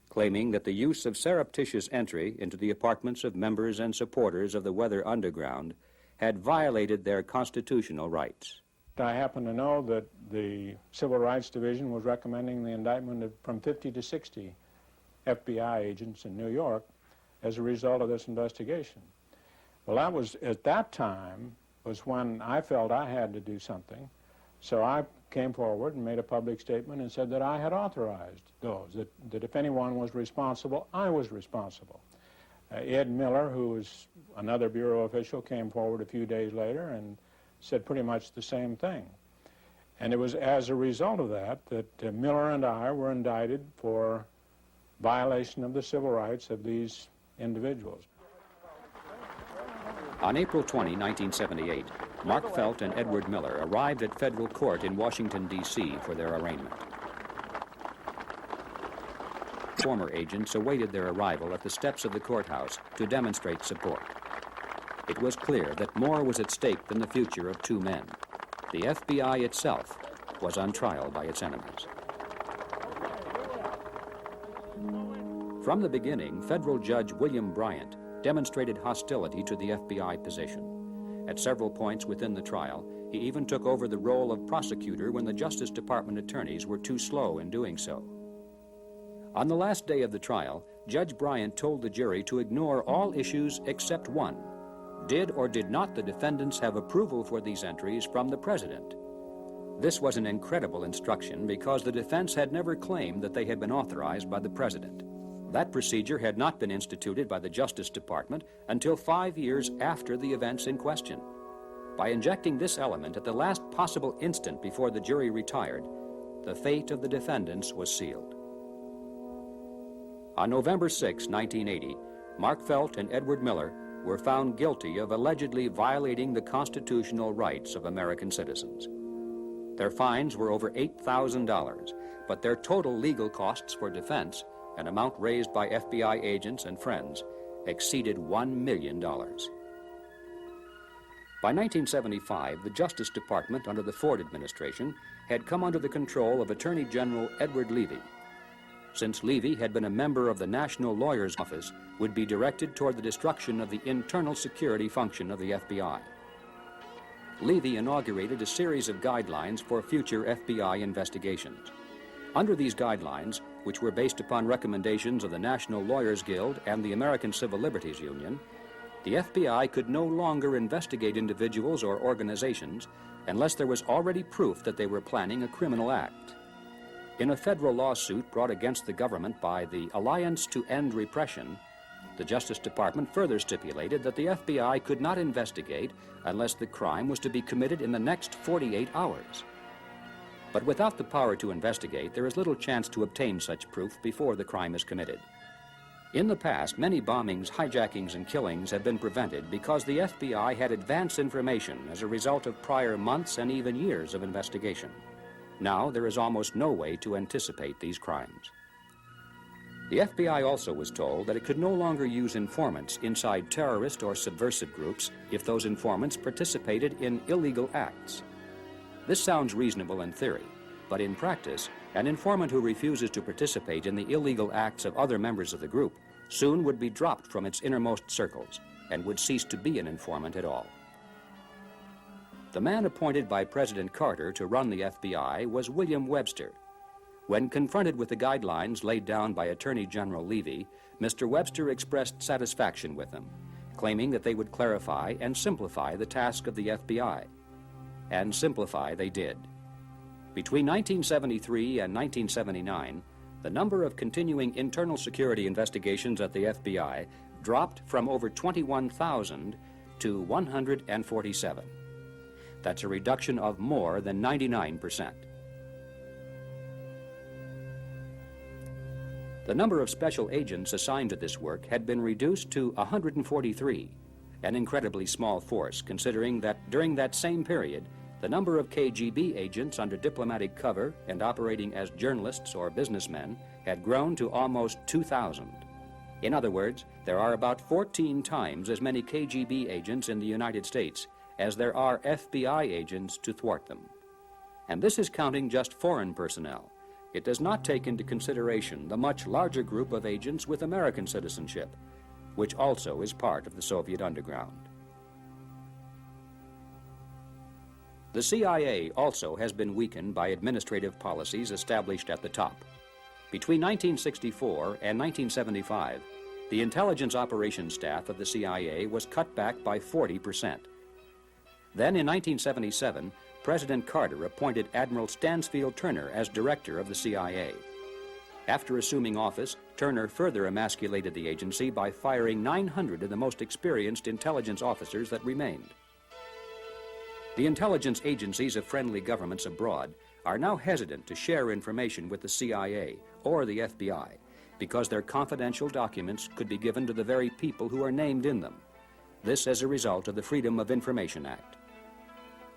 claiming that the use of surreptitious entry into the apartments of members and supporters of the Weather Underground had violated their constitutional rights. I happen to know that the Civil Rights Division was recommending the indictment of from 50 to 60 FBI agents in New York as a result of this investigation. Well, that was, at that time, was when I felt I had to do something. So I came forward and made a public statement and said that I had authorized those, that if anyone was responsible, I was responsible. Ed Miller, who was another Bureau official, came forward a few days later and said pretty much the same thing. And it was as a result of that that Miller and I were indicted for violation of the civil rights of these individuals. On April 20, 1978, Mark Felt and Edward Miller arrived at federal court in Washington, D.C. for their arraignment. Former agents awaited their arrival at the steps of the courthouse to demonstrate support. It was clear that more was at stake than the future of 2 men. The FBI itself was on trial by its enemies. From the beginning, federal judge William Bryant demonstrated hostility to the FBI position. At several points within the trial, he even took over the role of prosecutor when the Justice Department attorneys were too slow in doing so. On the last day of the trial, Judge Bryant told the jury to ignore all issues except one. Did or did not the defendants have approval for these entries from the President? This was an incredible instruction because the defense had never claimed that they had been authorized by the President. That procedure had not been instituted by the Justice Department until 5 years after the events in question. By injecting this element at the last possible instant before the jury retired, the fate of the defendants was sealed. On November 6, 1980, Mark Felt and Edward Miller were found guilty of allegedly violating the constitutional rights of American citizens. Their fines were over $8,000, but their total legal costs for defense, an amount raised by FBI agents and friends, exceeded $1 million. By 1975, the Justice Department under the Ford administration had come under the control of Attorney General Edward Levy. since Levy had been a member of the National Lawyer's Office, would be directed toward the destruction of the internal security function of the FBI. Levy inaugurated a series of guidelines for future FBI investigations. Under these guidelines, which were based upon recommendations of the National Lawyers Guild and the American Civil Liberties Union, the FBI could no longer investigate individuals or organizations unless there was already proof that they were planning a criminal act. In a federal lawsuit brought against the government by the Alliance to End Repression, the Justice Department further stipulated that the FBI could not investigate unless the crime was to be committed in the next 48 hours. But without the power to investigate, there is little chance to obtain such proof before the crime is committed. In the past, many bombings, hijackings, and killings have been prevented because the FBI had advance information as a result of prior months and even years of investigation. Now, there is almost no way to anticipate these crimes. The FBI also was told that it could no longer use informants inside terrorist or subversive groups if those informants participated in illegal acts. This sounds reasonable in theory, but in practice, an informant who refuses to participate in the illegal acts of other members of the group soon would be dropped from its innermost circles and would cease to be an informant at all. The man appointed by President Carter to run the FBI was William Webster. When confronted with the guidelines laid down by Attorney General Levy, Mr. Webster expressed satisfaction with them, claiming that they would clarify and simplify the task of the FBI. And simplify they did. Between 1973 and 1979, the number of continuing internal security investigations at the FBI dropped from over 21,000 to 147. That's a reduction of more than 99%. The number of special agents assigned to this work had been reduced to 143, an incredibly small force considering that during that same period, the number of KGB agents under diplomatic cover and operating as journalists or businessmen had grown to almost 2,000. In other words, there are about 14 times as many KGB agents in the United States as there are FBI agents to thwart them. And this is counting just foreign personnel. It does not take into consideration the much larger group of agents with American citizenship, which also is part of the Soviet underground. The CIA also has been weakened by administrative policies established at the top. Between 1964 and 1975, the intelligence operations staff of the CIA was cut back by 40%. Then in 1977, President Carter appointed Admiral Stansfield Turner as director of the CIA. After assuming office, Turner further emasculated the agency by firing 900 of the most experienced intelligence officers that remained. The intelligence agencies of friendly governments abroad are now hesitant to share information with the CIA or the FBI because their confidential documents could be given to the very people who are named in them. This as a result of the Freedom of Information Act.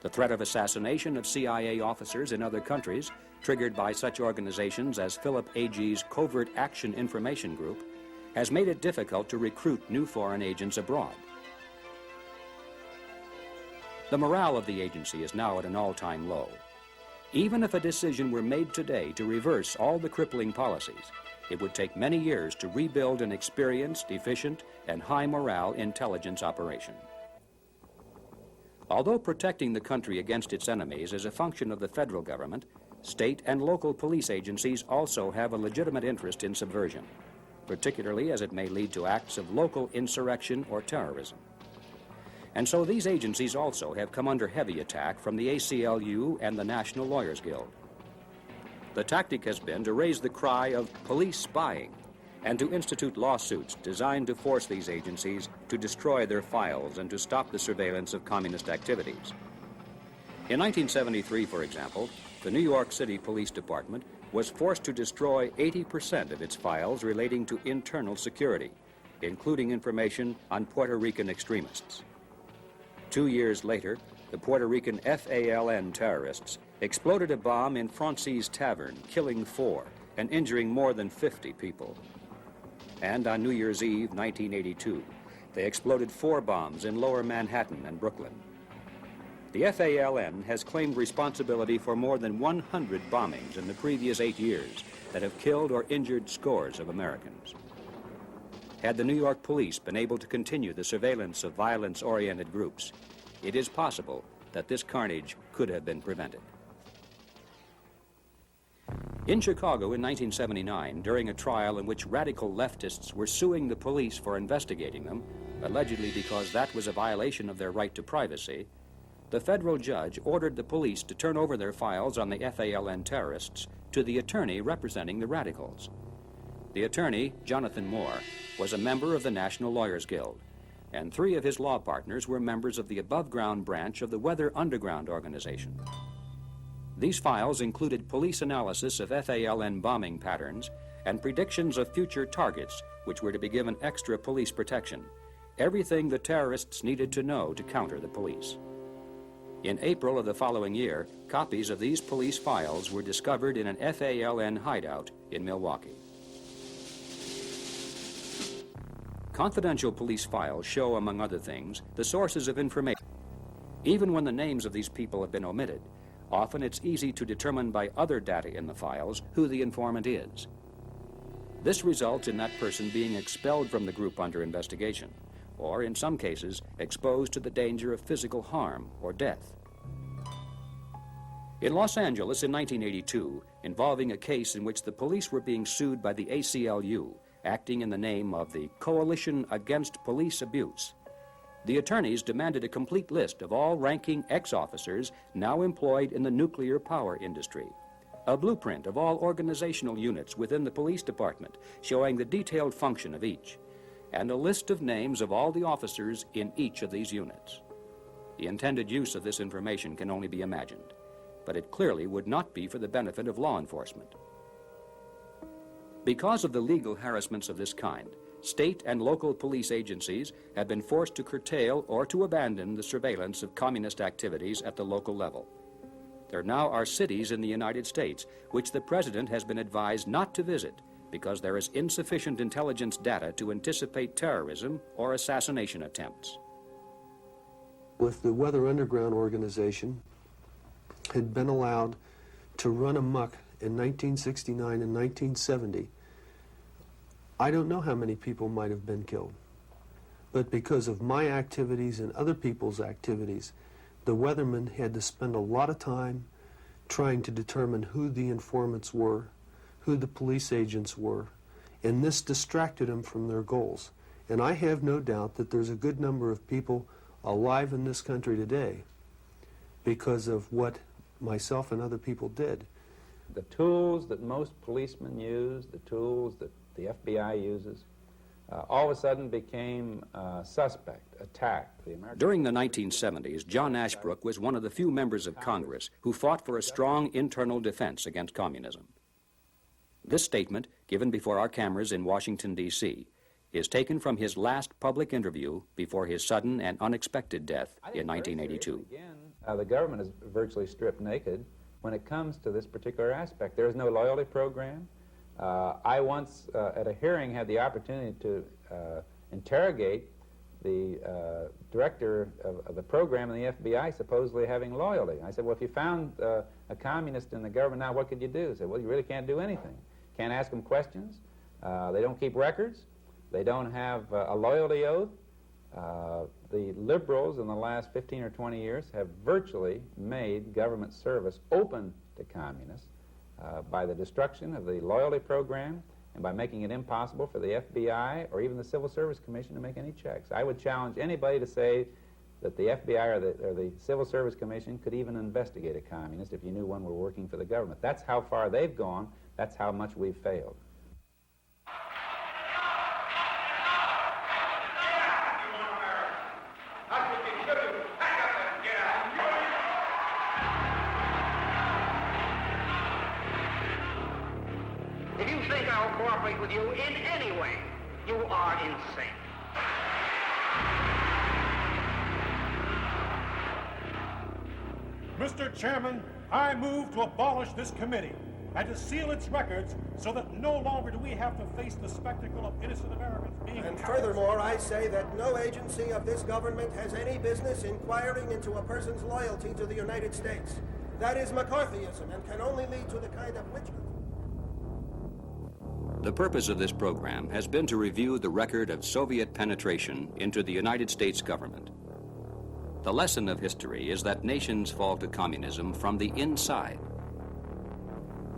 The threat of assassination of CIA officers in other countries, triggered by such organizations as Philip Agee's Covert Action Information Group, has made it difficult to recruit new foreign agents abroad. The morale of the agency is now at an all-time low. Even if a decision were made today to reverse all the crippling policies, it would take many years to rebuild an experienced, efficient, and high morale intelligence operation. Although protecting the country against its enemies is a function of the federal government, state and local police agencies also have a legitimate interest in subversion, particularly as it may lead to acts of local insurrection or terrorism. And so these agencies also have come under heavy attack from the ACLU and the National Lawyers Guild. The tactic has been to raise the cry of police spying and to institute lawsuits designed to force these agencies to destroy their files and to stop the surveillance of communist activities. In 1973, for example, the New York City Police Department was forced to destroy 80% of its files relating to internal security, including information on Puerto Rican extremists. 2 years later, the Puerto Rican FALN terrorists exploded a bomb in Francie's Tavern, killing 4 and injuring more than 50 people. And on New Year's Eve, 1982, they exploded 4 bombs in Lower Manhattan and Brooklyn. The FALN has claimed responsibility for more than 100 bombings in the previous 8 years, that have killed or injured scores of Americans. Had the New York police been able to continue the surveillance of violence-oriented groups, it is possible that this carnage could have been prevented. In Chicago in 1979, during a trial in which radical leftists were suing the police for investigating them, allegedly because that was a violation of their right to privacy, the federal judge ordered the police to turn over their files on the FALN terrorists to the attorney representing the radicals. The attorney, Jonathan Moore, was a member of the National Lawyers Guild, and 3 of his law partners were members of the above-ground branch of the Weather Underground organization. These files included police analysis of FALN bombing patterns and predictions of future targets which were to be given extra police protection, everything the terrorists needed to know to counter the police. In April of the following year, copies of these police files were discovered in an FALN hideout in Milwaukee. Confidential police files show, among other things, the sources of information. Even when the names of these people have been omitted, often it's easy to determine by other data in the files who the informant is. This results in that person being expelled from the group under investigation, or in some cases, exposed to the danger of physical harm or death. In Los Angeles in 1982, involving a case in which the police were being sued by the ACLU, acting in the name of the Coalition Against Police Abuse, the attorneys demanded a complete list of all ranking ex-officers now employed in the nuclear power industry, a blueprint of all organizational units within the police department showing the detailed function of each, and a list of names of all the officers in each of these units. The intended use of this information can only be imagined, but it clearly would not be for the benefit of law enforcement. Because of the legal harassments of this kind, state and local police agencies have been forced to curtail or to abandon the surveillance of communist activities at the local level. There now are cities in the United States which the president has been advised not to visit because there is insufficient intelligence data to anticipate terrorism or assassination attempts. If the Weather Underground organization had been allowed to run amok in 1969 and 1970, I don't know how many people might have been killed. But because of my activities and other people's activities, the weathermen had to spend a lot of time trying to determine who the informants were, who the police agents were, and this distracted them from their goals. And I have no doubt that there's a good number of people alive in this country today because of what myself and other people did. The tools that most policemen use, the tools that the FBI uses, all of a sudden became suspect, attacked. During the 1970s, John Ashbrook was one of the few members of Congress who fought for a strong internal defense against communism. This statement, given before our cameras in Washington, D.C., is taken from his last public interview before his sudden and unexpected death in 1982. Again, the government is virtually stripped naked when it comes to this particular aspect. There is no loyalty program. I once, at a hearing, had the opportunity to interrogate the director of the program in the FBI supposedly having loyalty. I said, well, if you found a communist in the government now, what could you do? He said, well, you really can't do anything. Can't ask them questions. They don't keep records. They don't have a loyalty oath. The liberals in the last 15 or 20 years have virtually made government service open to communists by the destruction of the loyalty program and by making it impossible for the FBI or even the Civil Service Commission to make any checks. I would challenge anybody to say that the FBI or the Civil Service Commission could even investigate a communist if you knew one were working for the government. That's how far they've gone. That's how much we've failed. If you think I'll cooperate with you in any way, you are insane. Mr. Chairman, I move to abolish this committee and to seal its records so that no longer do we have to face the spectacle of innocent Americans being And harassed. furthermore, I say that no agency of this government has any business inquiring into a person's loyalty to the United States. That is McCarthyism and can only lead to the kind of witch hunt The purpose of this program has been to review the record of Soviet penetration into the United States government. The lesson of history is that nations fall to communism from the inside.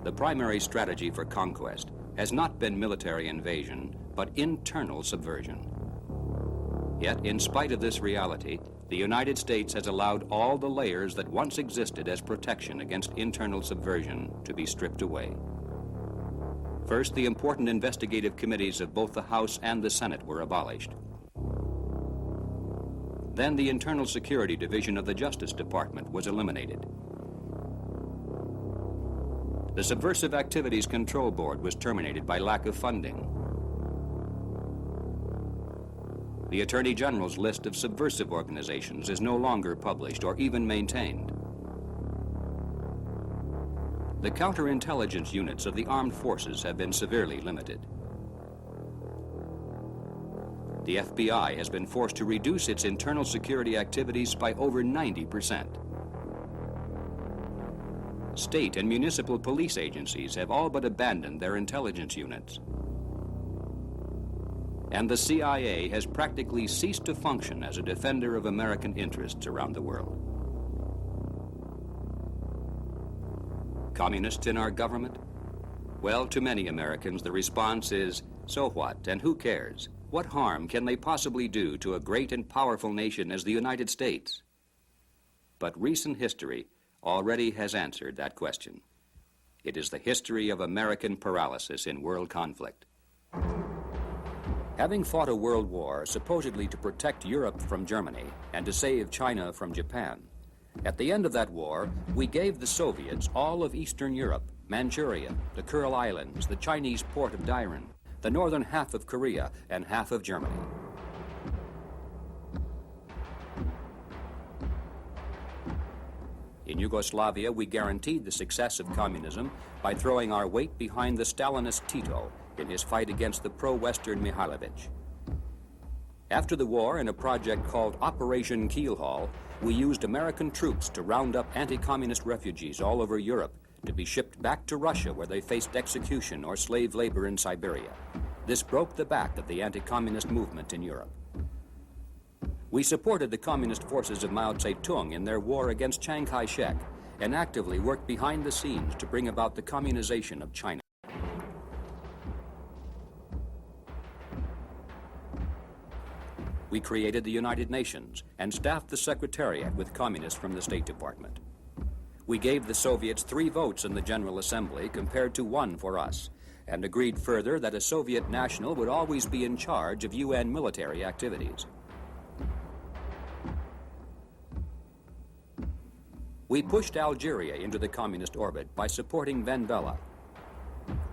The primary strategy for conquest has not been military invasion, but internal subversion. Yet, in spite of this reality, the United States has allowed all the layers that once existed as protection against internal subversion to be stripped away. First, the important investigative committees of both the House and the Senate were abolished. Then the Internal Security Division of the Justice Department was eliminated. The Subversive Activities Control Board was terminated by lack of funding. The Attorney General's list of subversive organizations is no longer published or even maintained. The counterintelligence units of the armed forces have been severely limited. The FBI has been forced to reduce its internal security activities by over 90%. State and municipal police agencies have all but abandoned their intelligence units. And the CIA has practically ceased to function as a defender of American interests around the world. Communists in our government? Well, to many Americans, the response is, so what, and who cares? What harm can they possibly do to a great and powerful nation as the United States? But recent history already has answered that question. It is the history of American paralysis in world conflict. Having fought a world war supposedly to protect Europe from Germany and to save China from Japan, at the end of that war, we gave the Soviets all of Eastern Europe, Manchuria, the Kuril Islands, the Chinese port of Dairen, the northern half of Korea, and half of Germany. In Yugoslavia, we guaranteed the success of communism by throwing our weight behind the Stalinist Tito in his fight against the pro-Western Mihailovich. After the war, in a project called Operation Keelhaul, we used American troops to round up anti-communist refugees all over Europe to be shipped back to Russia where they faced execution or slave labor in Siberia. This broke the back of the anti-communist movement in Europe. We supported the communist forces of Mao Zedong in their war against Chiang Kai-shek and actively worked behind the scenes to bring about the communization of China. We created the United Nations and staffed the Secretariat with communists from the State Department. We gave the Soviets 3 votes in the General Assembly compared to 1 for us, and agreed further that a Soviet national would always be in charge of UN military activities. We pushed Algeria into the communist orbit by supporting Venezuela.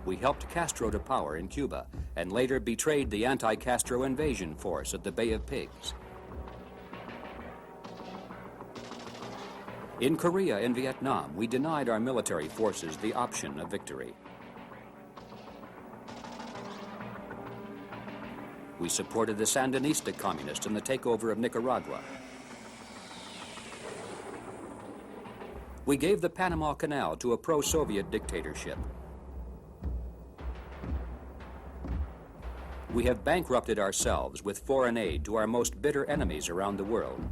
We helped Castro to power in Cuba and later betrayed the anti-Castro invasion force at the Bay of Pigs. In Korea and Vietnam, we denied our military forces the option of victory. We supported the Sandinista communists in the takeover of Nicaragua. We gave the Panama Canal to a pro-Soviet dictatorship. We have bankrupted ourselves with foreign aid to our most bitter enemies around the world.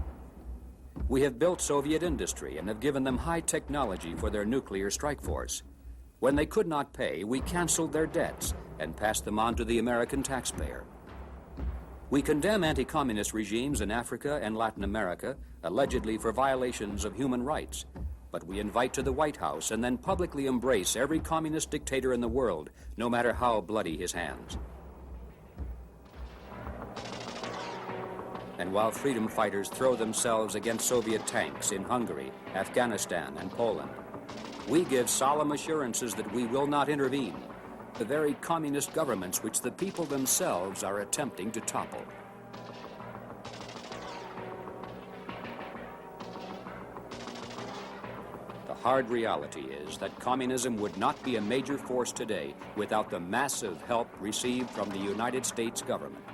We have built Soviet industry and have given them high technology for their nuclear strike force. When they could not pay, we canceled their debts and passed them on to the American taxpayer. We condemn anti-communist regimes in Africa and Latin America, allegedly for violations of human rights. But we invite to the White House and then publicly embrace every communist dictator in the world, no matter how bloody his hands. And while freedom fighters throw themselves against Soviet tanks in Hungary, Afghanistan, and Poland, we give solemn assurances that we will not intervene, the very communist governments which the people themselves are attempting to topple. The hard reality is that communism would not be a major force today without the massive help received from the United States government,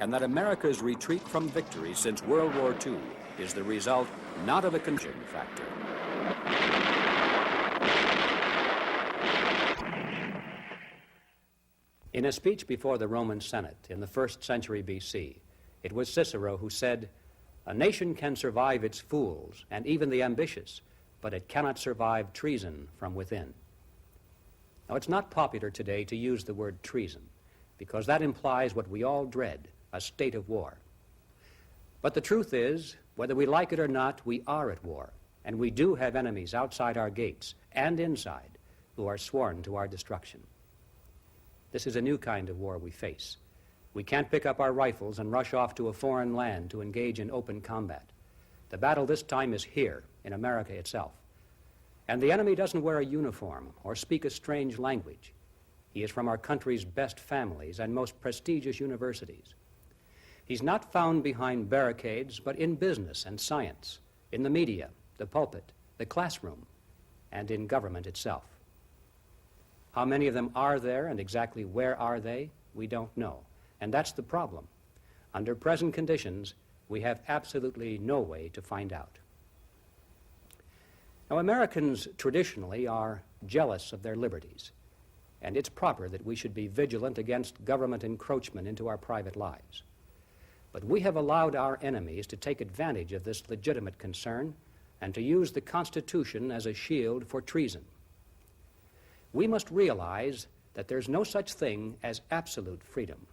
and that America's retreat from victory since World War II is the result not of a conjunction factor. In a speech before the Roman Senate in the 1st century BC, it was Cicero who said, "A nation can survive its fools and even the ambitious, but it cannot survive treason from within." Now, it's not popular today to use the word treason, because that implies what we all dread, a state of war. But the truth is, whether we like it or not, we are at war, and we do have enemies outside our gates and inside who are sworn to our destruction. This is a new kind of war we face. We can't pick up our rifles and rush off to a foreign land to engage in open combat. The battle this time is here, in America itself. And the enemy doesn't wear a uniform or speak a strange language. He is from our country's best families and most prestigious universities. He's not found behind barricades, but in business and science, in the media, the pulpit, the classroom, and in government itself. How many of them are there and exactly where are they? We don't know. And that's the problem. Under present conditions, we have absolutely no way to find out. Now, Americans traditionally are jealous of their liberties, and it's proper that we should be vigilant against government encroachment into our private lives. But we have allowed our enemies to take advantage of this legitimate concern and to use the Constitution as a shield for treason. We must realize that there's no such thing as absolute freedom.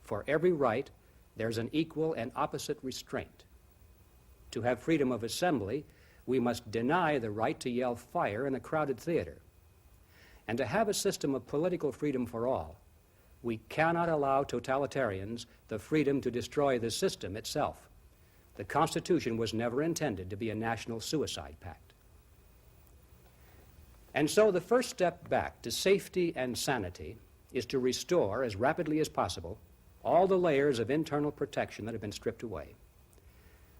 For every right, there's an equal and opposite restraint. To have freedom of assembly, we must deny the right to yell fire in a crowded theater. And to have a system of political freedom for all, we cannot allow totalitarians the freedom to destroy the system itself. The Constitution was never intended to be a national suicide pact. And so the first step back to safety and sanity is to restore, as rapidly as possible, all the layers of internal protection that have been stripped away.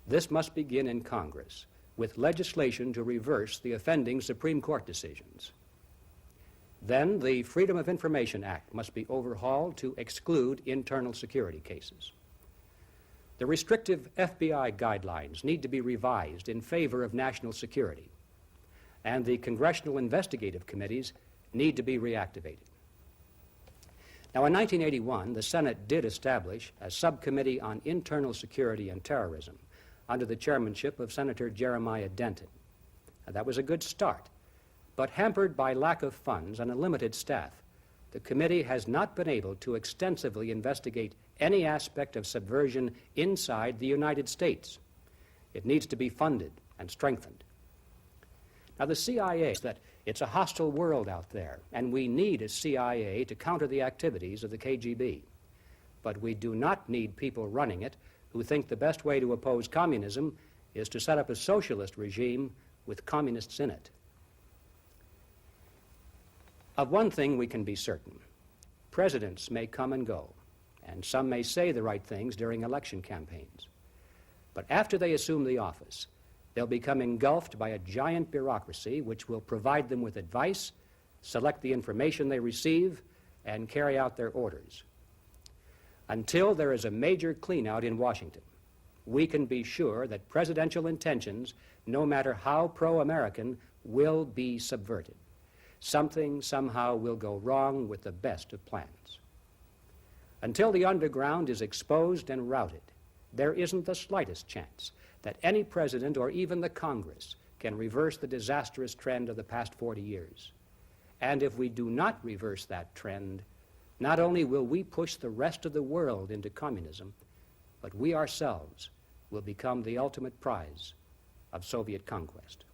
This must begin in Congress, with legislation to reverse the offending Supreme Court decisions. Then the Freedom of Information Act must be overhauled to exclude internal security cases. The restrictive FBI guidelines need to be revised in favor of national security, and the congressional investigative committees need to be reactivated. Now, in 1981, the Senate did establish a subcommittee on internal security and terrorism under the chairmanship of Senator Jeremiah Denton. Now, that was a good start, but hampered by lack of funds and a limited staff, the committee has not been able to extensively investigate any aspect of subversion inside the United States. It needs to be funded and strengthened. Now, the CIA says that it's a hostile world out there, and we need a CIA to counter the activities of the KGB. But we do not need people running it who think the best way to oppose communism is to set up a socialist regime with communists in it. Of one thing we can be certain. Presidents may come and go, and some may say the right things during election campaigns. But after they assume the office, they'll become engulfed by a giant bureaucracy which will provide them with advice, select the information they receive, and carry out their orders. Until there is a major clean-out in Washington, we can be sure that presidential intentions, no matter how pro-American, will be subverted. Something somehow will go wrong with the best of plans. Until the underground is exposed and routed, there isn't the slightest chance that any president or even the Congress can reverse the disastrous trend of the past 40 years. And if we do not reverse that trend, not only will we push the rest of the world into communism, but we ourselves will become the ultimate prize of Soviet conquest.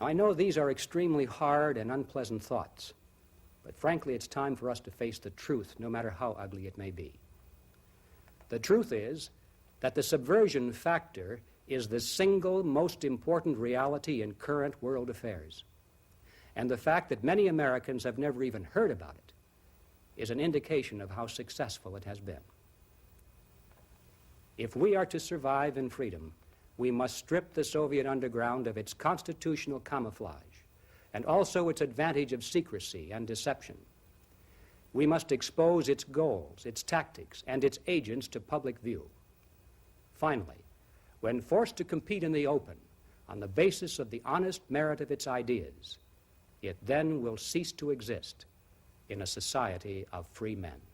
I know these are extremely hard and unpleasant thoughts, but frankly, it's time for us to face the truth, no matter how ugly it may be. The truth is that the subversion factor is the single most important reality in current world affairs. And the fact that many Americans have never even heard about it is an indication of how successful it has been. If we are to survive in freedom, we must strip the Soviet underground of its constitutional camouflage and also its advantage of secrecy and deception. We must expose its goals, its tactics, and its agents to public view. Finally, when forced to compete in the open on the basis of the honest merit of its ideas, it then will cease to exist in a society of free men.